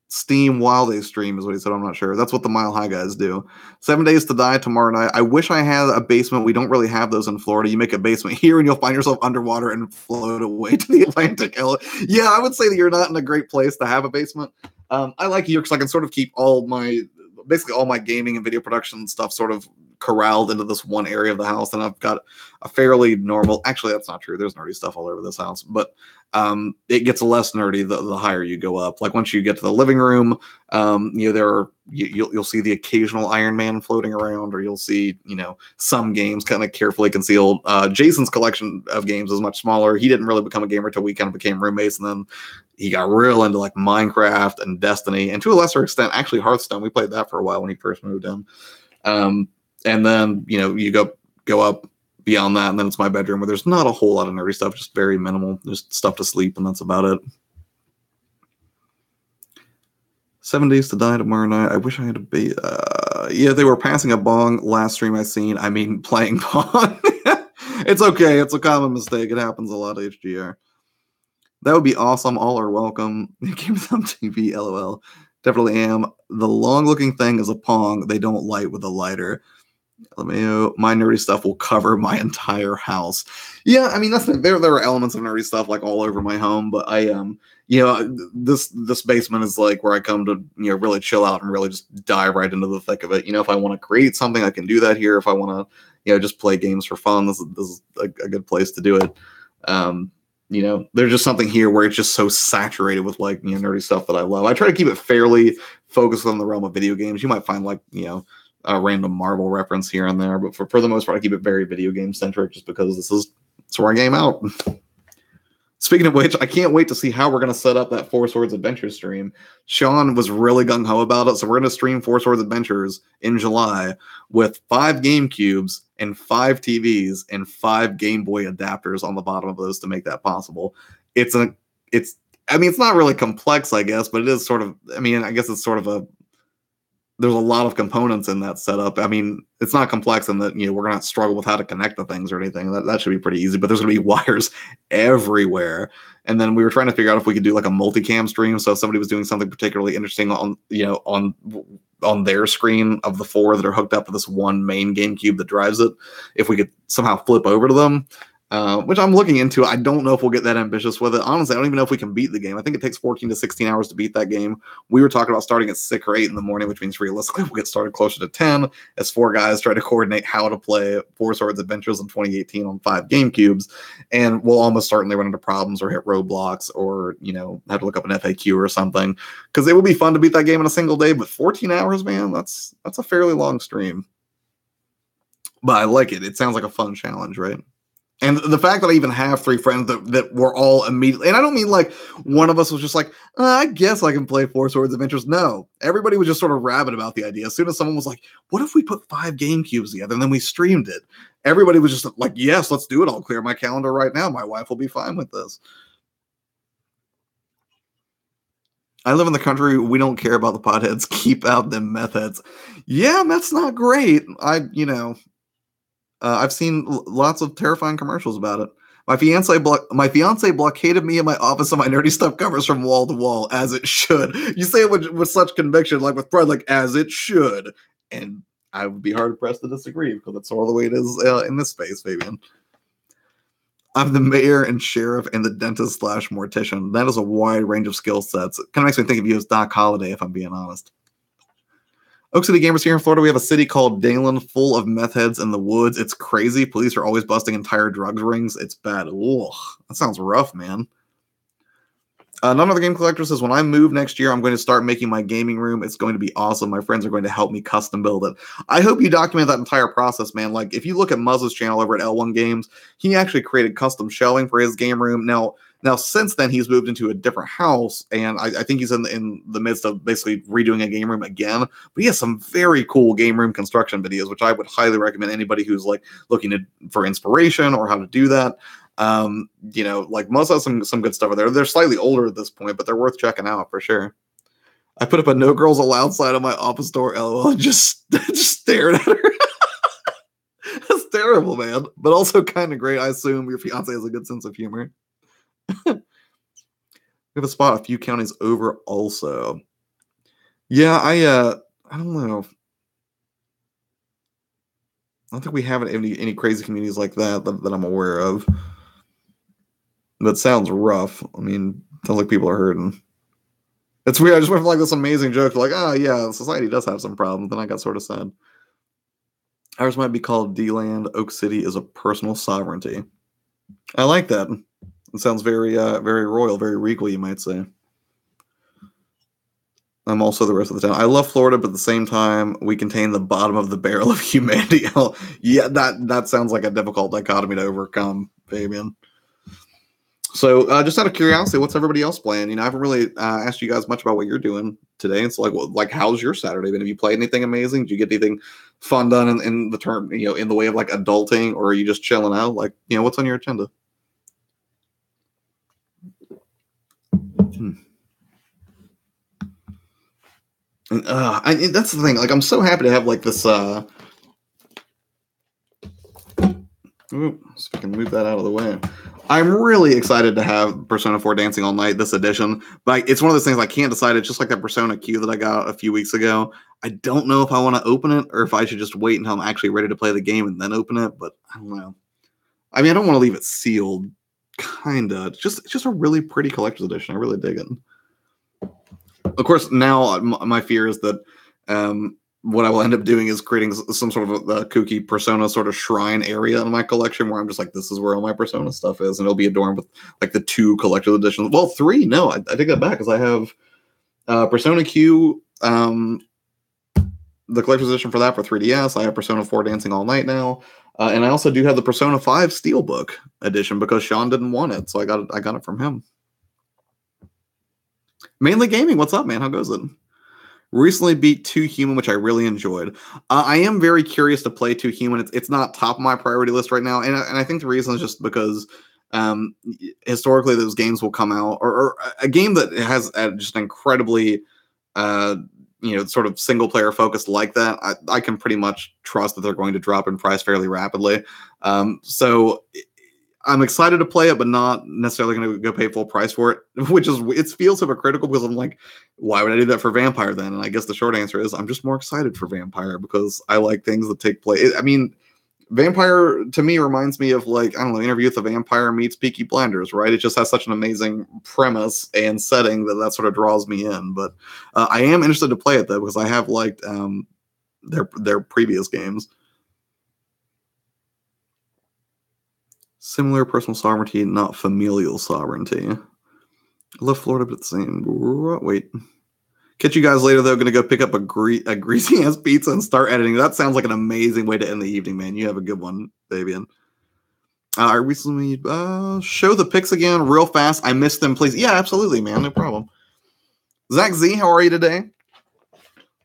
steam while they stream is what he said. I'm not sure. That's what the Mile High guys do. 7 Days to Die tomorrow night. I wish I had a basement. We don't really have those in Florida. You make a basement here and you'll find yourself underwater and float away to the Atlantic. Yeah, I would say that you're not in a great place to have a basement. I like here because I can sort of keep all my gaming and video production stuff sort of corralled into this one area of the house, and I've got a fairly normal. Actually, that's not true. There's nerdy stuff all over this house, but it gets less nerdy the higher you go up. Like once you get to the living room, you'll see the occasional Iron Man floating around, or you'll see some games kind of carefully concealed. Jason's collection of games is much smaller. He didn't really become a gamer till we kind of became roommates, and then he got real into like Minecraft and Destiny, and to a lesser extent, actually Hearthstone. We played that for a while when he first moved in. And then, you go up beyond that, and then it's my bedroom where there's not a whole lot of nerdy stuff, just very minimal, just stuff to sleep, and that's about it. 7 Days to Die tomorrow night. I wish I had a yeah, they were passing a bong last stream I seen. I mean, playing Pong. It's okay. It's a common mistake. It happens a lot at HGR. That would be awesome. All are welcome. Game some TV, LOL. Definitely am. The long-looking thing is a Pong. They don't light with a lighter. LMAO, my nerdy stuff will cover my entire house. Yeah, I mean there are elements of nerdy stuff like all over my home, but I this basement is like where I come to really chill out and really just dive right into the thick of it. If I want to create something, I can do that here. If I want to just play games for fun, this is a good place to do it. There's just something here where it's just so saturated with like nerdy stuff that I love. I try to keep it fairly focused on the realm of video games. You might find like a random Marvel reference here and there, but for the most part, I keep it very video game centric, just because it's where I game out. Speaking of which, I can't wait to see how we're going to set up that Four Swords Adventure stream. Sean was really gung-ho about it, so we're going to stream Four Swords Adventures in July with 5 GameCubes and 5 TVs and 5 Game Boy adapters on the bottom of those to make that possible. It's not really complex, I guess, but it is sort of, I guess it's sort of a there's a lot of components in that setup. I mean, it's not complex in that, we're going to struggle with how to connect the things or anything. That should be pretty easy, but there's going to be wires everywhere. And then we were trying to figure out if we could do like a multicam stream. So if somebody was doing something particularly interesting on their screen of the 4 that are hooked up to this one main GameCube that drives it, if we could somehow flip over to them, which I'm looking into. I don't know if we'll get that ambitious with it. Honestly, I don't even know if we can beat the game. I think it takes 14 to 16 hours to beat that game. We were talking about starting at 6 or 8 in the morning, which means realistically we'll get started closer to 10 as 4 guys try to coordinate how to play Four Swords Adventures in 2018 on 5 GameCubes. And we'll almost certainly run into problems or hit roadblocks or, have to look up an FAQ or something. Because it would be fun to beat that game in a single day, but 14 hours, man, that's a fairly long stream. But I like it. It sounds like a fun challenge, right? And the fact that I even have 3 friends that were all immediately, and I don't mean like one of us was just like, I guess I can play Four Swords Adventures. No, everybody was just sort of rabid about the idea. As soon as someone was like, what if we put 5 GameCubes together and then we streamed it? Everybody was just like, yes, let's do it. I'll clear my calendar right now. My wife will be fine with this. I live in the country. We don't care about the potheads. Keep out them meth heads. Yeah, that's not great. I've seen lots of terrifying commercials about it. My fiance blockaded me in my office, and my nerdy stuff covers from wall to wall, as it should. You say it with such conviction, like with pride, like as it should. And I would be hard pressed to disagree because that's sort of the way it is in this space, Fabian. I'm the mayor and sheriff and the dentist / mortician. That is a wide range of skill sets. It kind of makes me think of you as Doc Holliday, if I'm being honest. Oak City Gamers here in Florida. We have a city called Dalen full of meth heads in the woods. It's crazy. Police are always busting entire drugs rings. It's bad. Ugh, that sounds rough, man. None other game collector says, when I move next year, I'm going to start making my gaming room. It's going to be awesome. My friends are going to help me custom build it. I hope you document that entire process, man. Like, if you look at Muzz's channel over at L1 Games, he actually created custom shelving for his game room. Now, since then, he's moved into a different house, and I think he's in the midst of basically redoing a game room again. But he has some very cool game room construction videos, which I would highly recommend anybody who's like looking for inspiration or how to do that. Like Muzz has some good stuff there. They're slightly older at this point, but they're worth checking out for sure. I put up a no girls allowed sign on my office door, LOL, and just stared at her. That's terrible, man, but also kind of great. I assume your fiance has a good sense of humor. We have a spot a few counties over also. Yeah, I don't know. I don't think we have any crazy communities like that I'm aware of. That sounds rough. I mean, sounds like people are hurting. It's weird. I just went from like this amazing joke to like, yeah, society does have some problems. Then I got sort of sad. Ours might be called D-Land. Oak City is a personal sovereignty. I like that. It sounds very royal, very regal, you might say. I'm also the rest of the town. I love Florida, but at the same time, we contain the bottom of the barrel of humanity. Yeah, that sounds like a difficult dichotomy to overcome, Fabian. So, just out of curiosity, what's everybody else playing? I haven't really asked you guys much about what you're doing today. It's like, how's your Saturday been? Have you played anything amazing? Did you get anything fun done in the term, in the way of like adulting, or are you just chilling out? Like, what's on your agenda? And that's the thing. Like, I'm so happy to have like this. So I can move that out of the way. I'm really excited to have Persona 4 Dancing All Night, this edition. But it's one of those things I can't decide. It's just like that Persona Q that I got a few weeks ago. I don't know if I want to open it or if I should just wait until I'm actually ready to play the game and then open it. But I don't know. I mean, I don't want to leave it sealed. Kinda. It's just a really pretty collector's edition. I really dig it. Of course, now my fear is that what I will end up doing is creating some sort of a kooky Persona sort of shrine area in my collection where I'm just like, this is where all my Persona stuff is, and it'll be adorned with like the 2 collector's editions. Well, 3. No, I take that back because I have Persona Q, the collector's edition for that for 3DS. I have Persona 4 Dancing All Night now, and I also do have the Persona 5 Steelbook edition because Sean didn't want it, so I got it from him. Mainly Gaming, what's up, man? How goes it? Recently beat 2 Human, which I really enjoyed. I am very curious to play 2 Human. It's not top of my priority list right now, and I think the reason is just because historically those games will come out, or a game that has just an incredibly sort of single player focused like that, I can pretty much trust that they're going to drop in price fairly rapidly. So I'm excited to play it, but not necessarily going to go pay full price for it, it feels hypocritical because I'm like, why would I do that for Vampire then? And I guess the short answer is I'm just more excited for Vampire because I like things that take place. I mean, Vampire to me reminds me of, like, I don't know, Interview with the Vampire meets Peaky Blinders, right? It just has such an amazing premise and setting that sort of draws me in. But I am interested to play it though because I have liked their previous games. Similar personal sovereignty, not familial sovereignty. I love Florida, but it's the same. Wait. Catch you guys later, though. Going to go pick up a greasy-ass pizza and start editing. That sounds like an amazing way to end the evening, man. You have a good one, Fabian. I recently show the pics again real fast. I missed them, please. Yeah, absolutely, man. No problem. Zach Z, how are you today?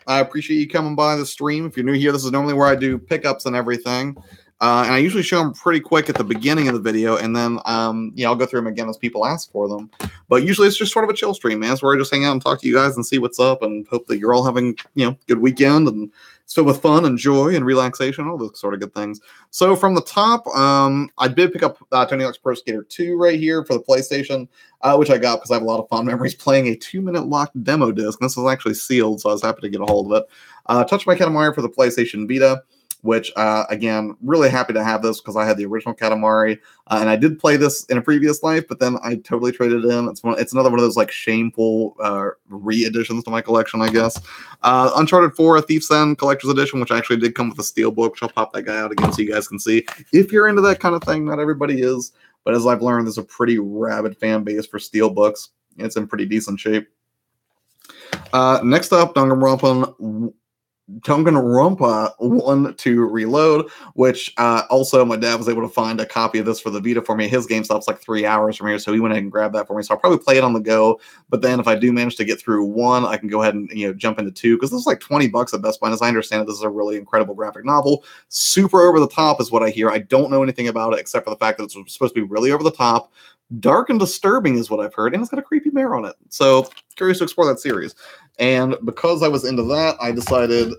I appreciate you coming by the stream. If you're new here, this is normally where I do pickups and everything. And I usually show them pretty quick at the beginning of the video, and then I'll go through them again as people ask for them. But usually it's just sort of a chill stream, man. It's where I just hang out and talk to you guys and see what's up, and hope that you're all having good weekend and it's filled with fun and joy and relaxation, all those sort of good things. So from the top, I did pick up Tony Hawk's Pro Skater 2 right here for the PlayStation, which I got because I have a lot of fond memories playing a 2-minute locked demo disc. And this was actually sealed, so I was happy to get a hold of it. Touch My Katamari for the PlayStation Vita, which, again, really happy to have this because I had the original Katamari, and I did play this in a previous life, but then I totally traded it in. It's another one of those, like, shameful re-editions to my collection, I guess. Uncharted 4, A Thief's End Collector's Edition, which actually did come with a Steelbook, which I'll pop that guy out again so you guys can see. If you're into that kind of thing, not everybody is, but as I've learned, there's a pretty rabid fan base for Steelbooks. It's in pretty decent shape. Next up, Danganronpa 1 to Reload, which also my dad was able to find a copy of this for the Vita for me. His GameStop's like 3 hours from here, so he went ahead and grabbed that for me. So I'll probably play it on the go, but then if I do manage to get through 1, I can go ahead and jump into 2, because this is like $20 at Best Buy. And as I understand it, this is a really incredible graphic novel. Super over the top is what I hear. I don't know anything about it except for the fact that it's supposed to be really over the top. Dark and disturbing is what I've heard, and it's got a creepy mare on it. So curious to explore that series. And because I was into that, I decided,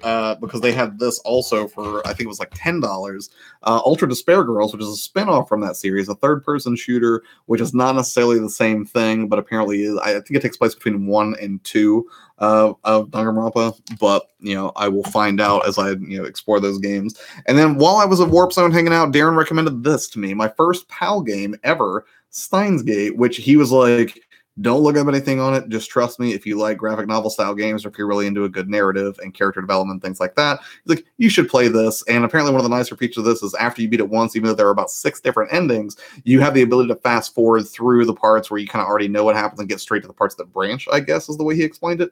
because they had this also for, I think it was like $10, Ultra Despair Girls, which is a spinoff from that series, a third-person shooter, which is not necessarily the same thing, but apparently is. I think it takes place between 1 and 2 of Danganronpa, but, I will find out as I, explore those games. And then while I was at Warp Zone hanging out, Darren recommended this to me, my first PAL game ever, Steins Gate, which he was like, don't look up anything on it. Just trust me. If you like graphic novel style games, or if you're really into a good narrative and character development, things like that, he's like, you should play this. And apparently one of the nicer features of this is after you beat it once, even though there are about 6 different endings, you have the ability to fast forward through the parts where you kind of already know what happens and get straight to the parts that branch, I guess is the way he explained it.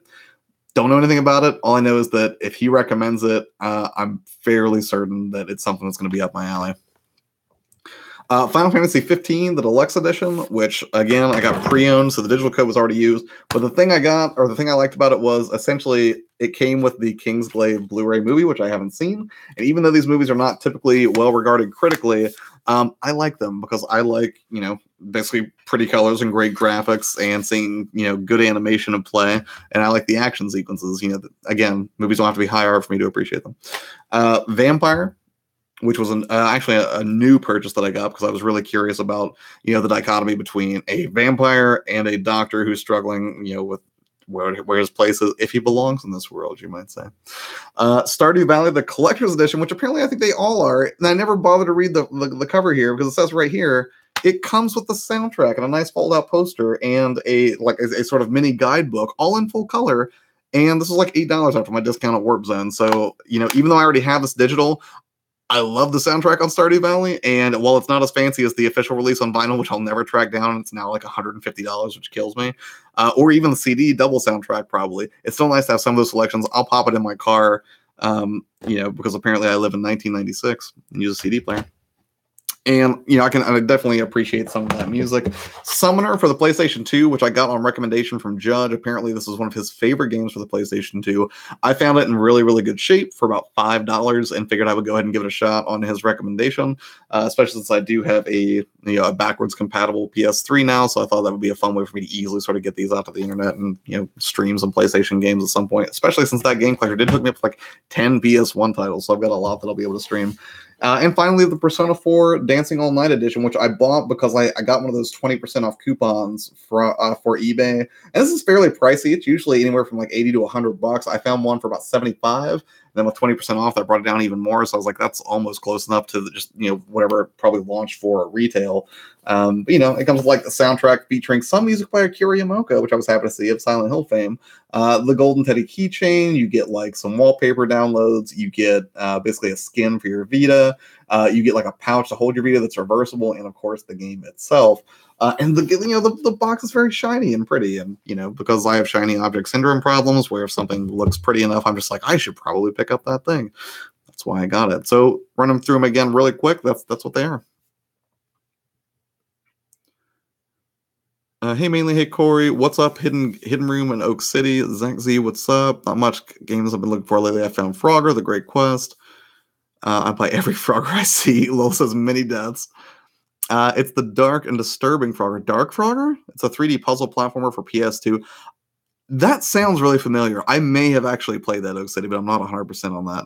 Don't know anything about it. All I know is that if he recommends it, I'm fairly certain that it's something that's going to be up my alley. Final Fantasy 15, the Deluxe Edition, which, again, I got pre-owned, so the digital code was already used. But the thing the thing I liked about it was, essentially, it came with the Kingsglaive Blu-ray movie, which I haven't seen. And even though these movies are not typically well-regarded critically, I like them because I like, basically pretty colors and great graphics and seeing, good animation and play. And I like the action sequences. Again, movies don't have to be high art for me to appreciate them. Vampire, which was actually a new purchase that I got because I was really curious about, the dichotomy between a vampire and a doctor who's struggling, with where his place is, if he belongs in this world, you might say. Stardew Valley, the Collector's Edition, which apparently I think they all are, and I never bothered to read the cover here because it says right here, it comes with the soundtrack and a nice fold-out poster and a sort of mini guidebook, all in full color, and this is like $8 after my discount at Warp Zone. So, even though I already have this digital, I love the soundtrack on Stardew Valley, and while it's not as fancy as the official release on vinyl, which I'll never track down, it's now like $150, which kills me, or even the CD double soundtrack probably. It's still nice to have some of those selections. I'll pop it in my car, because apparently I live in 1996 and use a CD player. And, I definitely appreciate some of that music. Summoner for the PlayStation 2, which I got on recommendation from Judge. Apparently, this is one of his favorite games for the PlayStation 2. I found it in really, really good shape for about $5 and figured I would go ahead and give it a shot on his recommendation, especially since I do have a backwards compatible PS3 now. So I thought that would be a fun way for me to easily sort of get these out to the internet and, stream some PlayStation games at some point, especially since that game collector did hook me up with like 10 PS1 titles. So I've got a lot that I'll be able to stream. And finally, the Persona 4 Dancing All Night Edition, which I bought because I got one of those 20% off coupons for eBay. And this is fairly pricey. It's usually anywhere from like $80 to $100. I found one for about $75. And then with 20% off, that brought it down even more. So I was like, that's almost close enough to just, whatever it probably launched for at retail. But, it comes with like a soundtrack featuring some music by Akira Yamaoka, which I was happy to see, of Silent Hill fame. The Golden Teddy keychain, you get like some wallpaper downloads, you get basically a skin for your Vita, you get like a pouch to hold your Vita that's reversible, and of course the game itself. And the box is very shiny and pretty, and because I have shiny object syndrome problems, where if something looks pretty enough, I'm just like, I should probably pick up that thing. That's why I got it. So run them through them again really quick. That's what they are. Hey, mainly, hey, Corey, what's up? Hidden Room in Oak City. Zach Z, what's up? Not much games I've been looking for lately. I found Frogger, The Great Quest. I play every Frogger I see. Lol says many deaths. It's the Dark and Disturbing Frogger. Dark Frogger? It's a 3D puzzle platformer for PS2. That sounds really familiar. I may have actually played that Oak City, but I'm not 100% on that.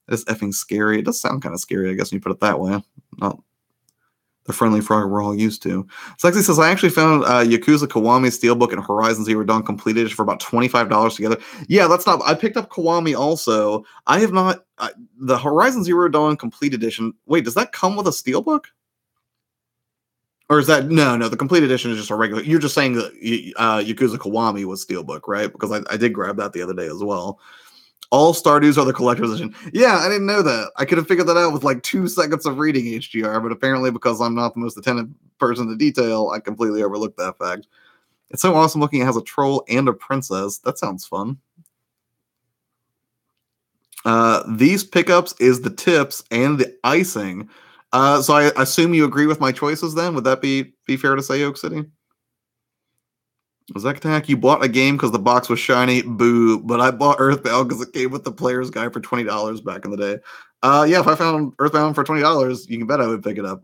It's effing scary. It does sound kind of scary, I guess, when you put it that way. Not the friendly Frogger we're all used to. Sexy says, I actually found Yakuza Kiwami Steelbook and Horizon Zero Dawn Complete Edition for about $25 together. Yeah, that's not... I picked up Kiwami also. I have not... the Horizon Zero Dawn Complete Edition... Wait, does that come with a Steelbook? Or is that... No, the Complete Edition is just a regular... You're just saying that Yakuza Kiwami was Steelbook, right? Because I did grab that the other day as well. All Stardews are the collector's edition. Yeah, I didn't know that. I could have figured that out with like 2 seconds of reading HGR, but apparently because I'm not the most attentive person to detail, I completely overlooked that fact. It's so awesome looking. It has a troll and a princess. That sounds fun. These pickups is the tips and the icing. So I assume you agree with my choices then? Would that be fair to say, Oak City? Zack Attack, you bought a game because the box was shiny. Boo. But I bought Earthbound because it came with the player's guide for $20 back in the day. Yeah, if I found Earthbound for $20, you can bet I would pick it up.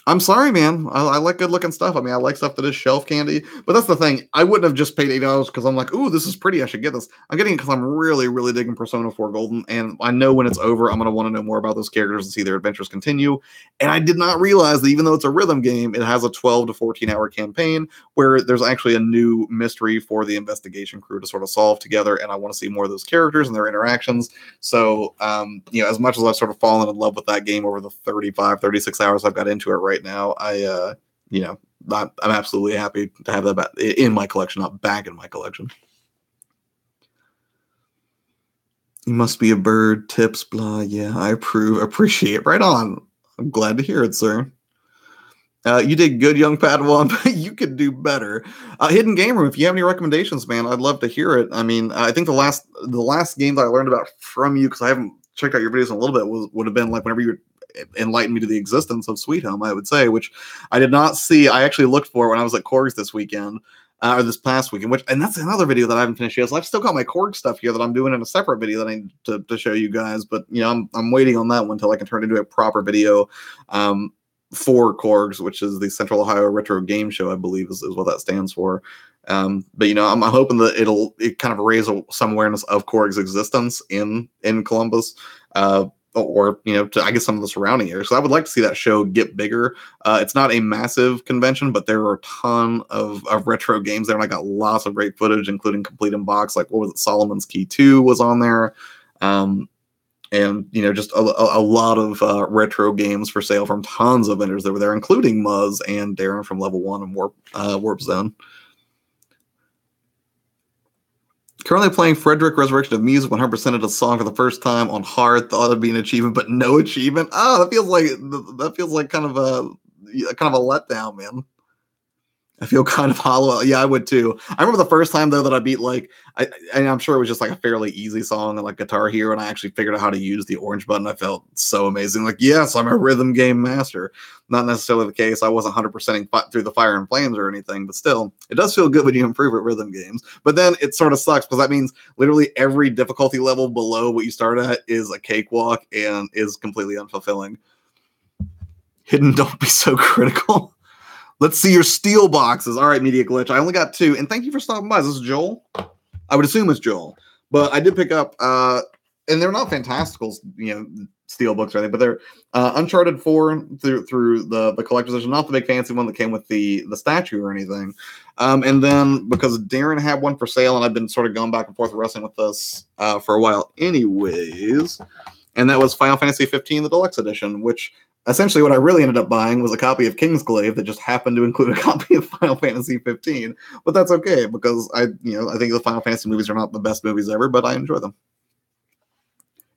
I'm sorry, man. I like good-looking stuff. I mean, I like stuff that is shelf candy. But that's the thing. I wouldn't have just paid $8 because I'm like, ooh, this is pretty. I should get this. I'm getting it because I'm really, really digging Persona 4 Golden. And I know when it's over, I'm going to want to know more about those characters and see their adventures continue. And I did not realize that even though it's a rhythm game, it has a 12 to 14-hour campaign where there's actually a new mystery for the investigation crew to sort of solve together. And I want to see more of those characters and their interactions. So, as much as I've sort of fallen in love with that game over the 35, 36 hours I've got into it right now, I'm absolutely happy to have that in my collection, not back in my collection. You must be a bird, tips, blah. Yeah, I appreciate. Right on. I'm glad to hear it, sir. You did good, young Padawan, but you could do better. Hidden Game Room, if you have any recommendations, man, I'd love to hear it. I mean, I think the last game that I learned about from you, because I haven't checked out your videos in a little bit, would have been like whenever you enlightened me to the existence of Sweet Home, I would say, which I did not see. I actually looked for when I was at Korg's this weekend, or this past weekend, and that's another video that I haven't finished yet. So I've still got my Korg stuff here that I'm doing in a separate video that I need to show you guys. But I'm waiting on that one until I can turn it into a proper video for Korg's, which is the Central Ohio Retro Game Show, I believe is what that stands for. But I'm hoping that it kind of raise some awareness of Korg's existence in Columbus. Or I guess some of the surrounding areas. So I would like to see that show get bigger. It's not a massive convention, but there are a ton of retro games there, and I got lots of great footage, including complete in box. Like, what was it? Solomon's Key 2 was on there, and just a lot of retro games for sale from tons of vendors that were there, including Muzz and Darren from Level 1 and Warp Zone. Currently playing Frederick Resurrection of Music 100% of the song for the first time on hard. Thought it'd be an achievement, but no achievement. That feels like kind of a letdown, man. I feel kind of hollow. Yeah, I would too. I remember the first time though that I beat and I'm sure it was just like a fairly easy song like Guitar Hero, and I actually figured out how to use the orange button. I felt so amazing. Like, yes, I'm a rhythm game master. Not necessarily the case. I wasn't 100%ing through the Fire and Flames or anything, but still, it does feel good when you improve at rhythm games. But then it sort of sucks because that means literally every difficulty level below what you start at is a cakewalk and is completely unfulfilling. Hidden, don't be so critical. Let's see your steel boxes. All right, Media Glitch. I only got 2. And thank you for stopping by. Is this Joel? I would assume it's Joel. But I did pick up, and they're not fantastical, Steelbooks or anything, but they're Uncharted 4 through the collector's edition, not the big fancy one that came with the statue or anything. And then because Darren had one for sale, and I've been sort of going back and forth wrestling with this for a while anyways, and that was Final Fantasy 15, the deluxe edition, which essentially what I really ended up buying was a copy of Kingsglaive that just happened to include a copy of Final Fantasy 15. But that's okay because I think the Final Fantasy movies are not the best movies ever, but I enjoy them.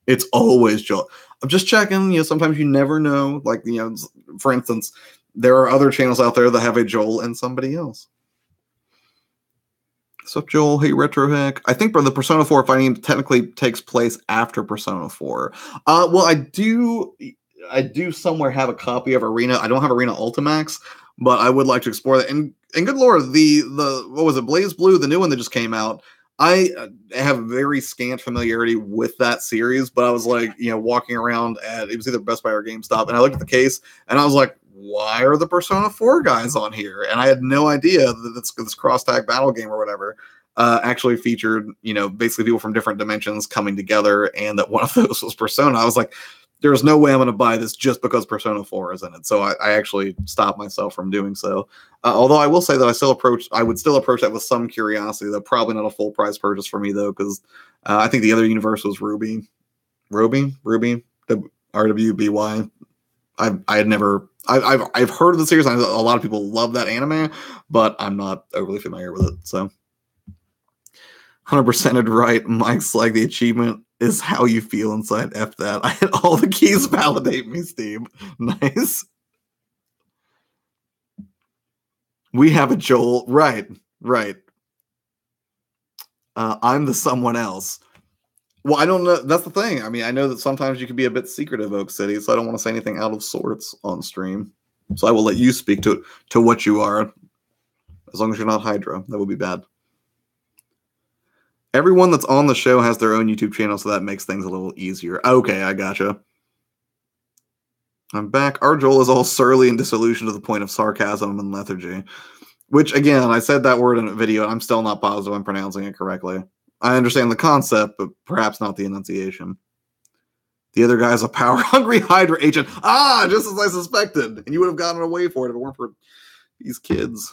It's always Joel. I'm just checking. Sometimes you never know. Like, for instance, there are other channels out there that have a Joel and somebody else. What's up, Joel? Hey, Retro Hack. I think the Persona 4 fighting technically takes place after Persona 4. Well, I do somewhere have a copy of Arena. I don't have Arena Ultimax, but I would like to explore that. And good lord, the what was it, Blaze Blue, the new one that just came out. I have very scant familiarity with that series, but I was like, walking around it was either Best Buy or GameStop, and I looked at the case, and I was like, why are the Persona 4 guys on here? And I had no idea that this cross-tag battle game or whatever actually featured, basically people from different dimensions coming together, and that one of those was Persona. I was like, there's no way I'm going to buy this just because Persona 4 is in it. So I actually stopped myself from doing so. Although I will say that I would still approach that with some curiosity, though probably not a full price purchase for me, though, because I think the other universe was Ruby, RWBY. I've heard of the series. I know a lot of people love that anime, but I'm not overly familiar with it. So 100%ed right. Mike's like, the achievement is how you feel inside. F that. I hit all the keys. Validate me, Steve. Nice. We have a Joel. Right. I'm the someone else. Well, I don't know. That's the thing. I mean, I know that sometimes you can be a bit secretive, Oak City, so I don't want to say anything out of sorts on stream. So I will let you speak to what you are. As long as you're not Hydra. That would be bad. Everyone that's on the show has their own YouTube channel, so that makes things a little easier. Okay, I gotcha. I'm back. Our Joel is all surly and disillusioned to the point of sarcasm and lethargy. Which, again, I said that word in a video, and I'm still not positive I'm pronouncing it correctly. I understand the concept, but perhaps not the enunciation. The other guy's a power-hungry Hydra agent. Just as I suspected. And you would have gotten away for it if it weren't for these kids.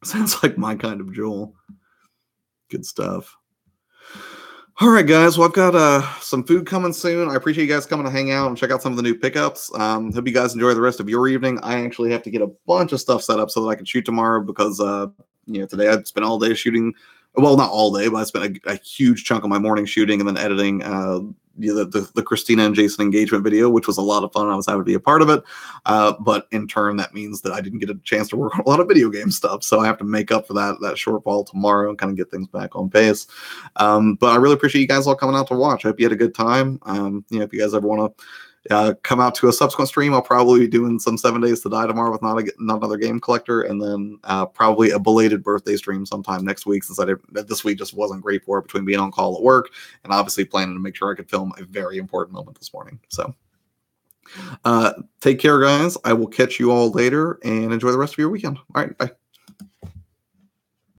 Sounds like my kind of Joel. Good stuff. All right, guys. Well, I've got some food coming soon. I appreciate you guys coming to hang out and check out some of the new pickups. Hope you guys enjoy the rest of your evening. I actually have to get a bunch of stuff set up so that I can shoot tomorrow because, today I'd spent all day shooting. Well, not all day, but I spent a huge chunk of my morning shooting and then editing the Christina and Jason engagement video, which was a lot of fun. I was happy to be a part of it. But in turn, that means that I didn't get a chance to work on a lot of video game stuff. So I have to make up for that shortfall tomorrow and kind of get things back on pace. But I really appreciate you guys all coming out to watch. I hope you had a good time. If you guys ever want to come out to a subsequent stream, I'll probably be doing some 7 Days to Die tomorrow with not another game collector, and then probably a belated birthday stream sometime next week, since this week just wasn't great for it between being on call at work and obviously planning to make sure I could film a very important moment this morning. So take care, guys. I will catch you all later and enjoy the rest of your weekend. All right, bye.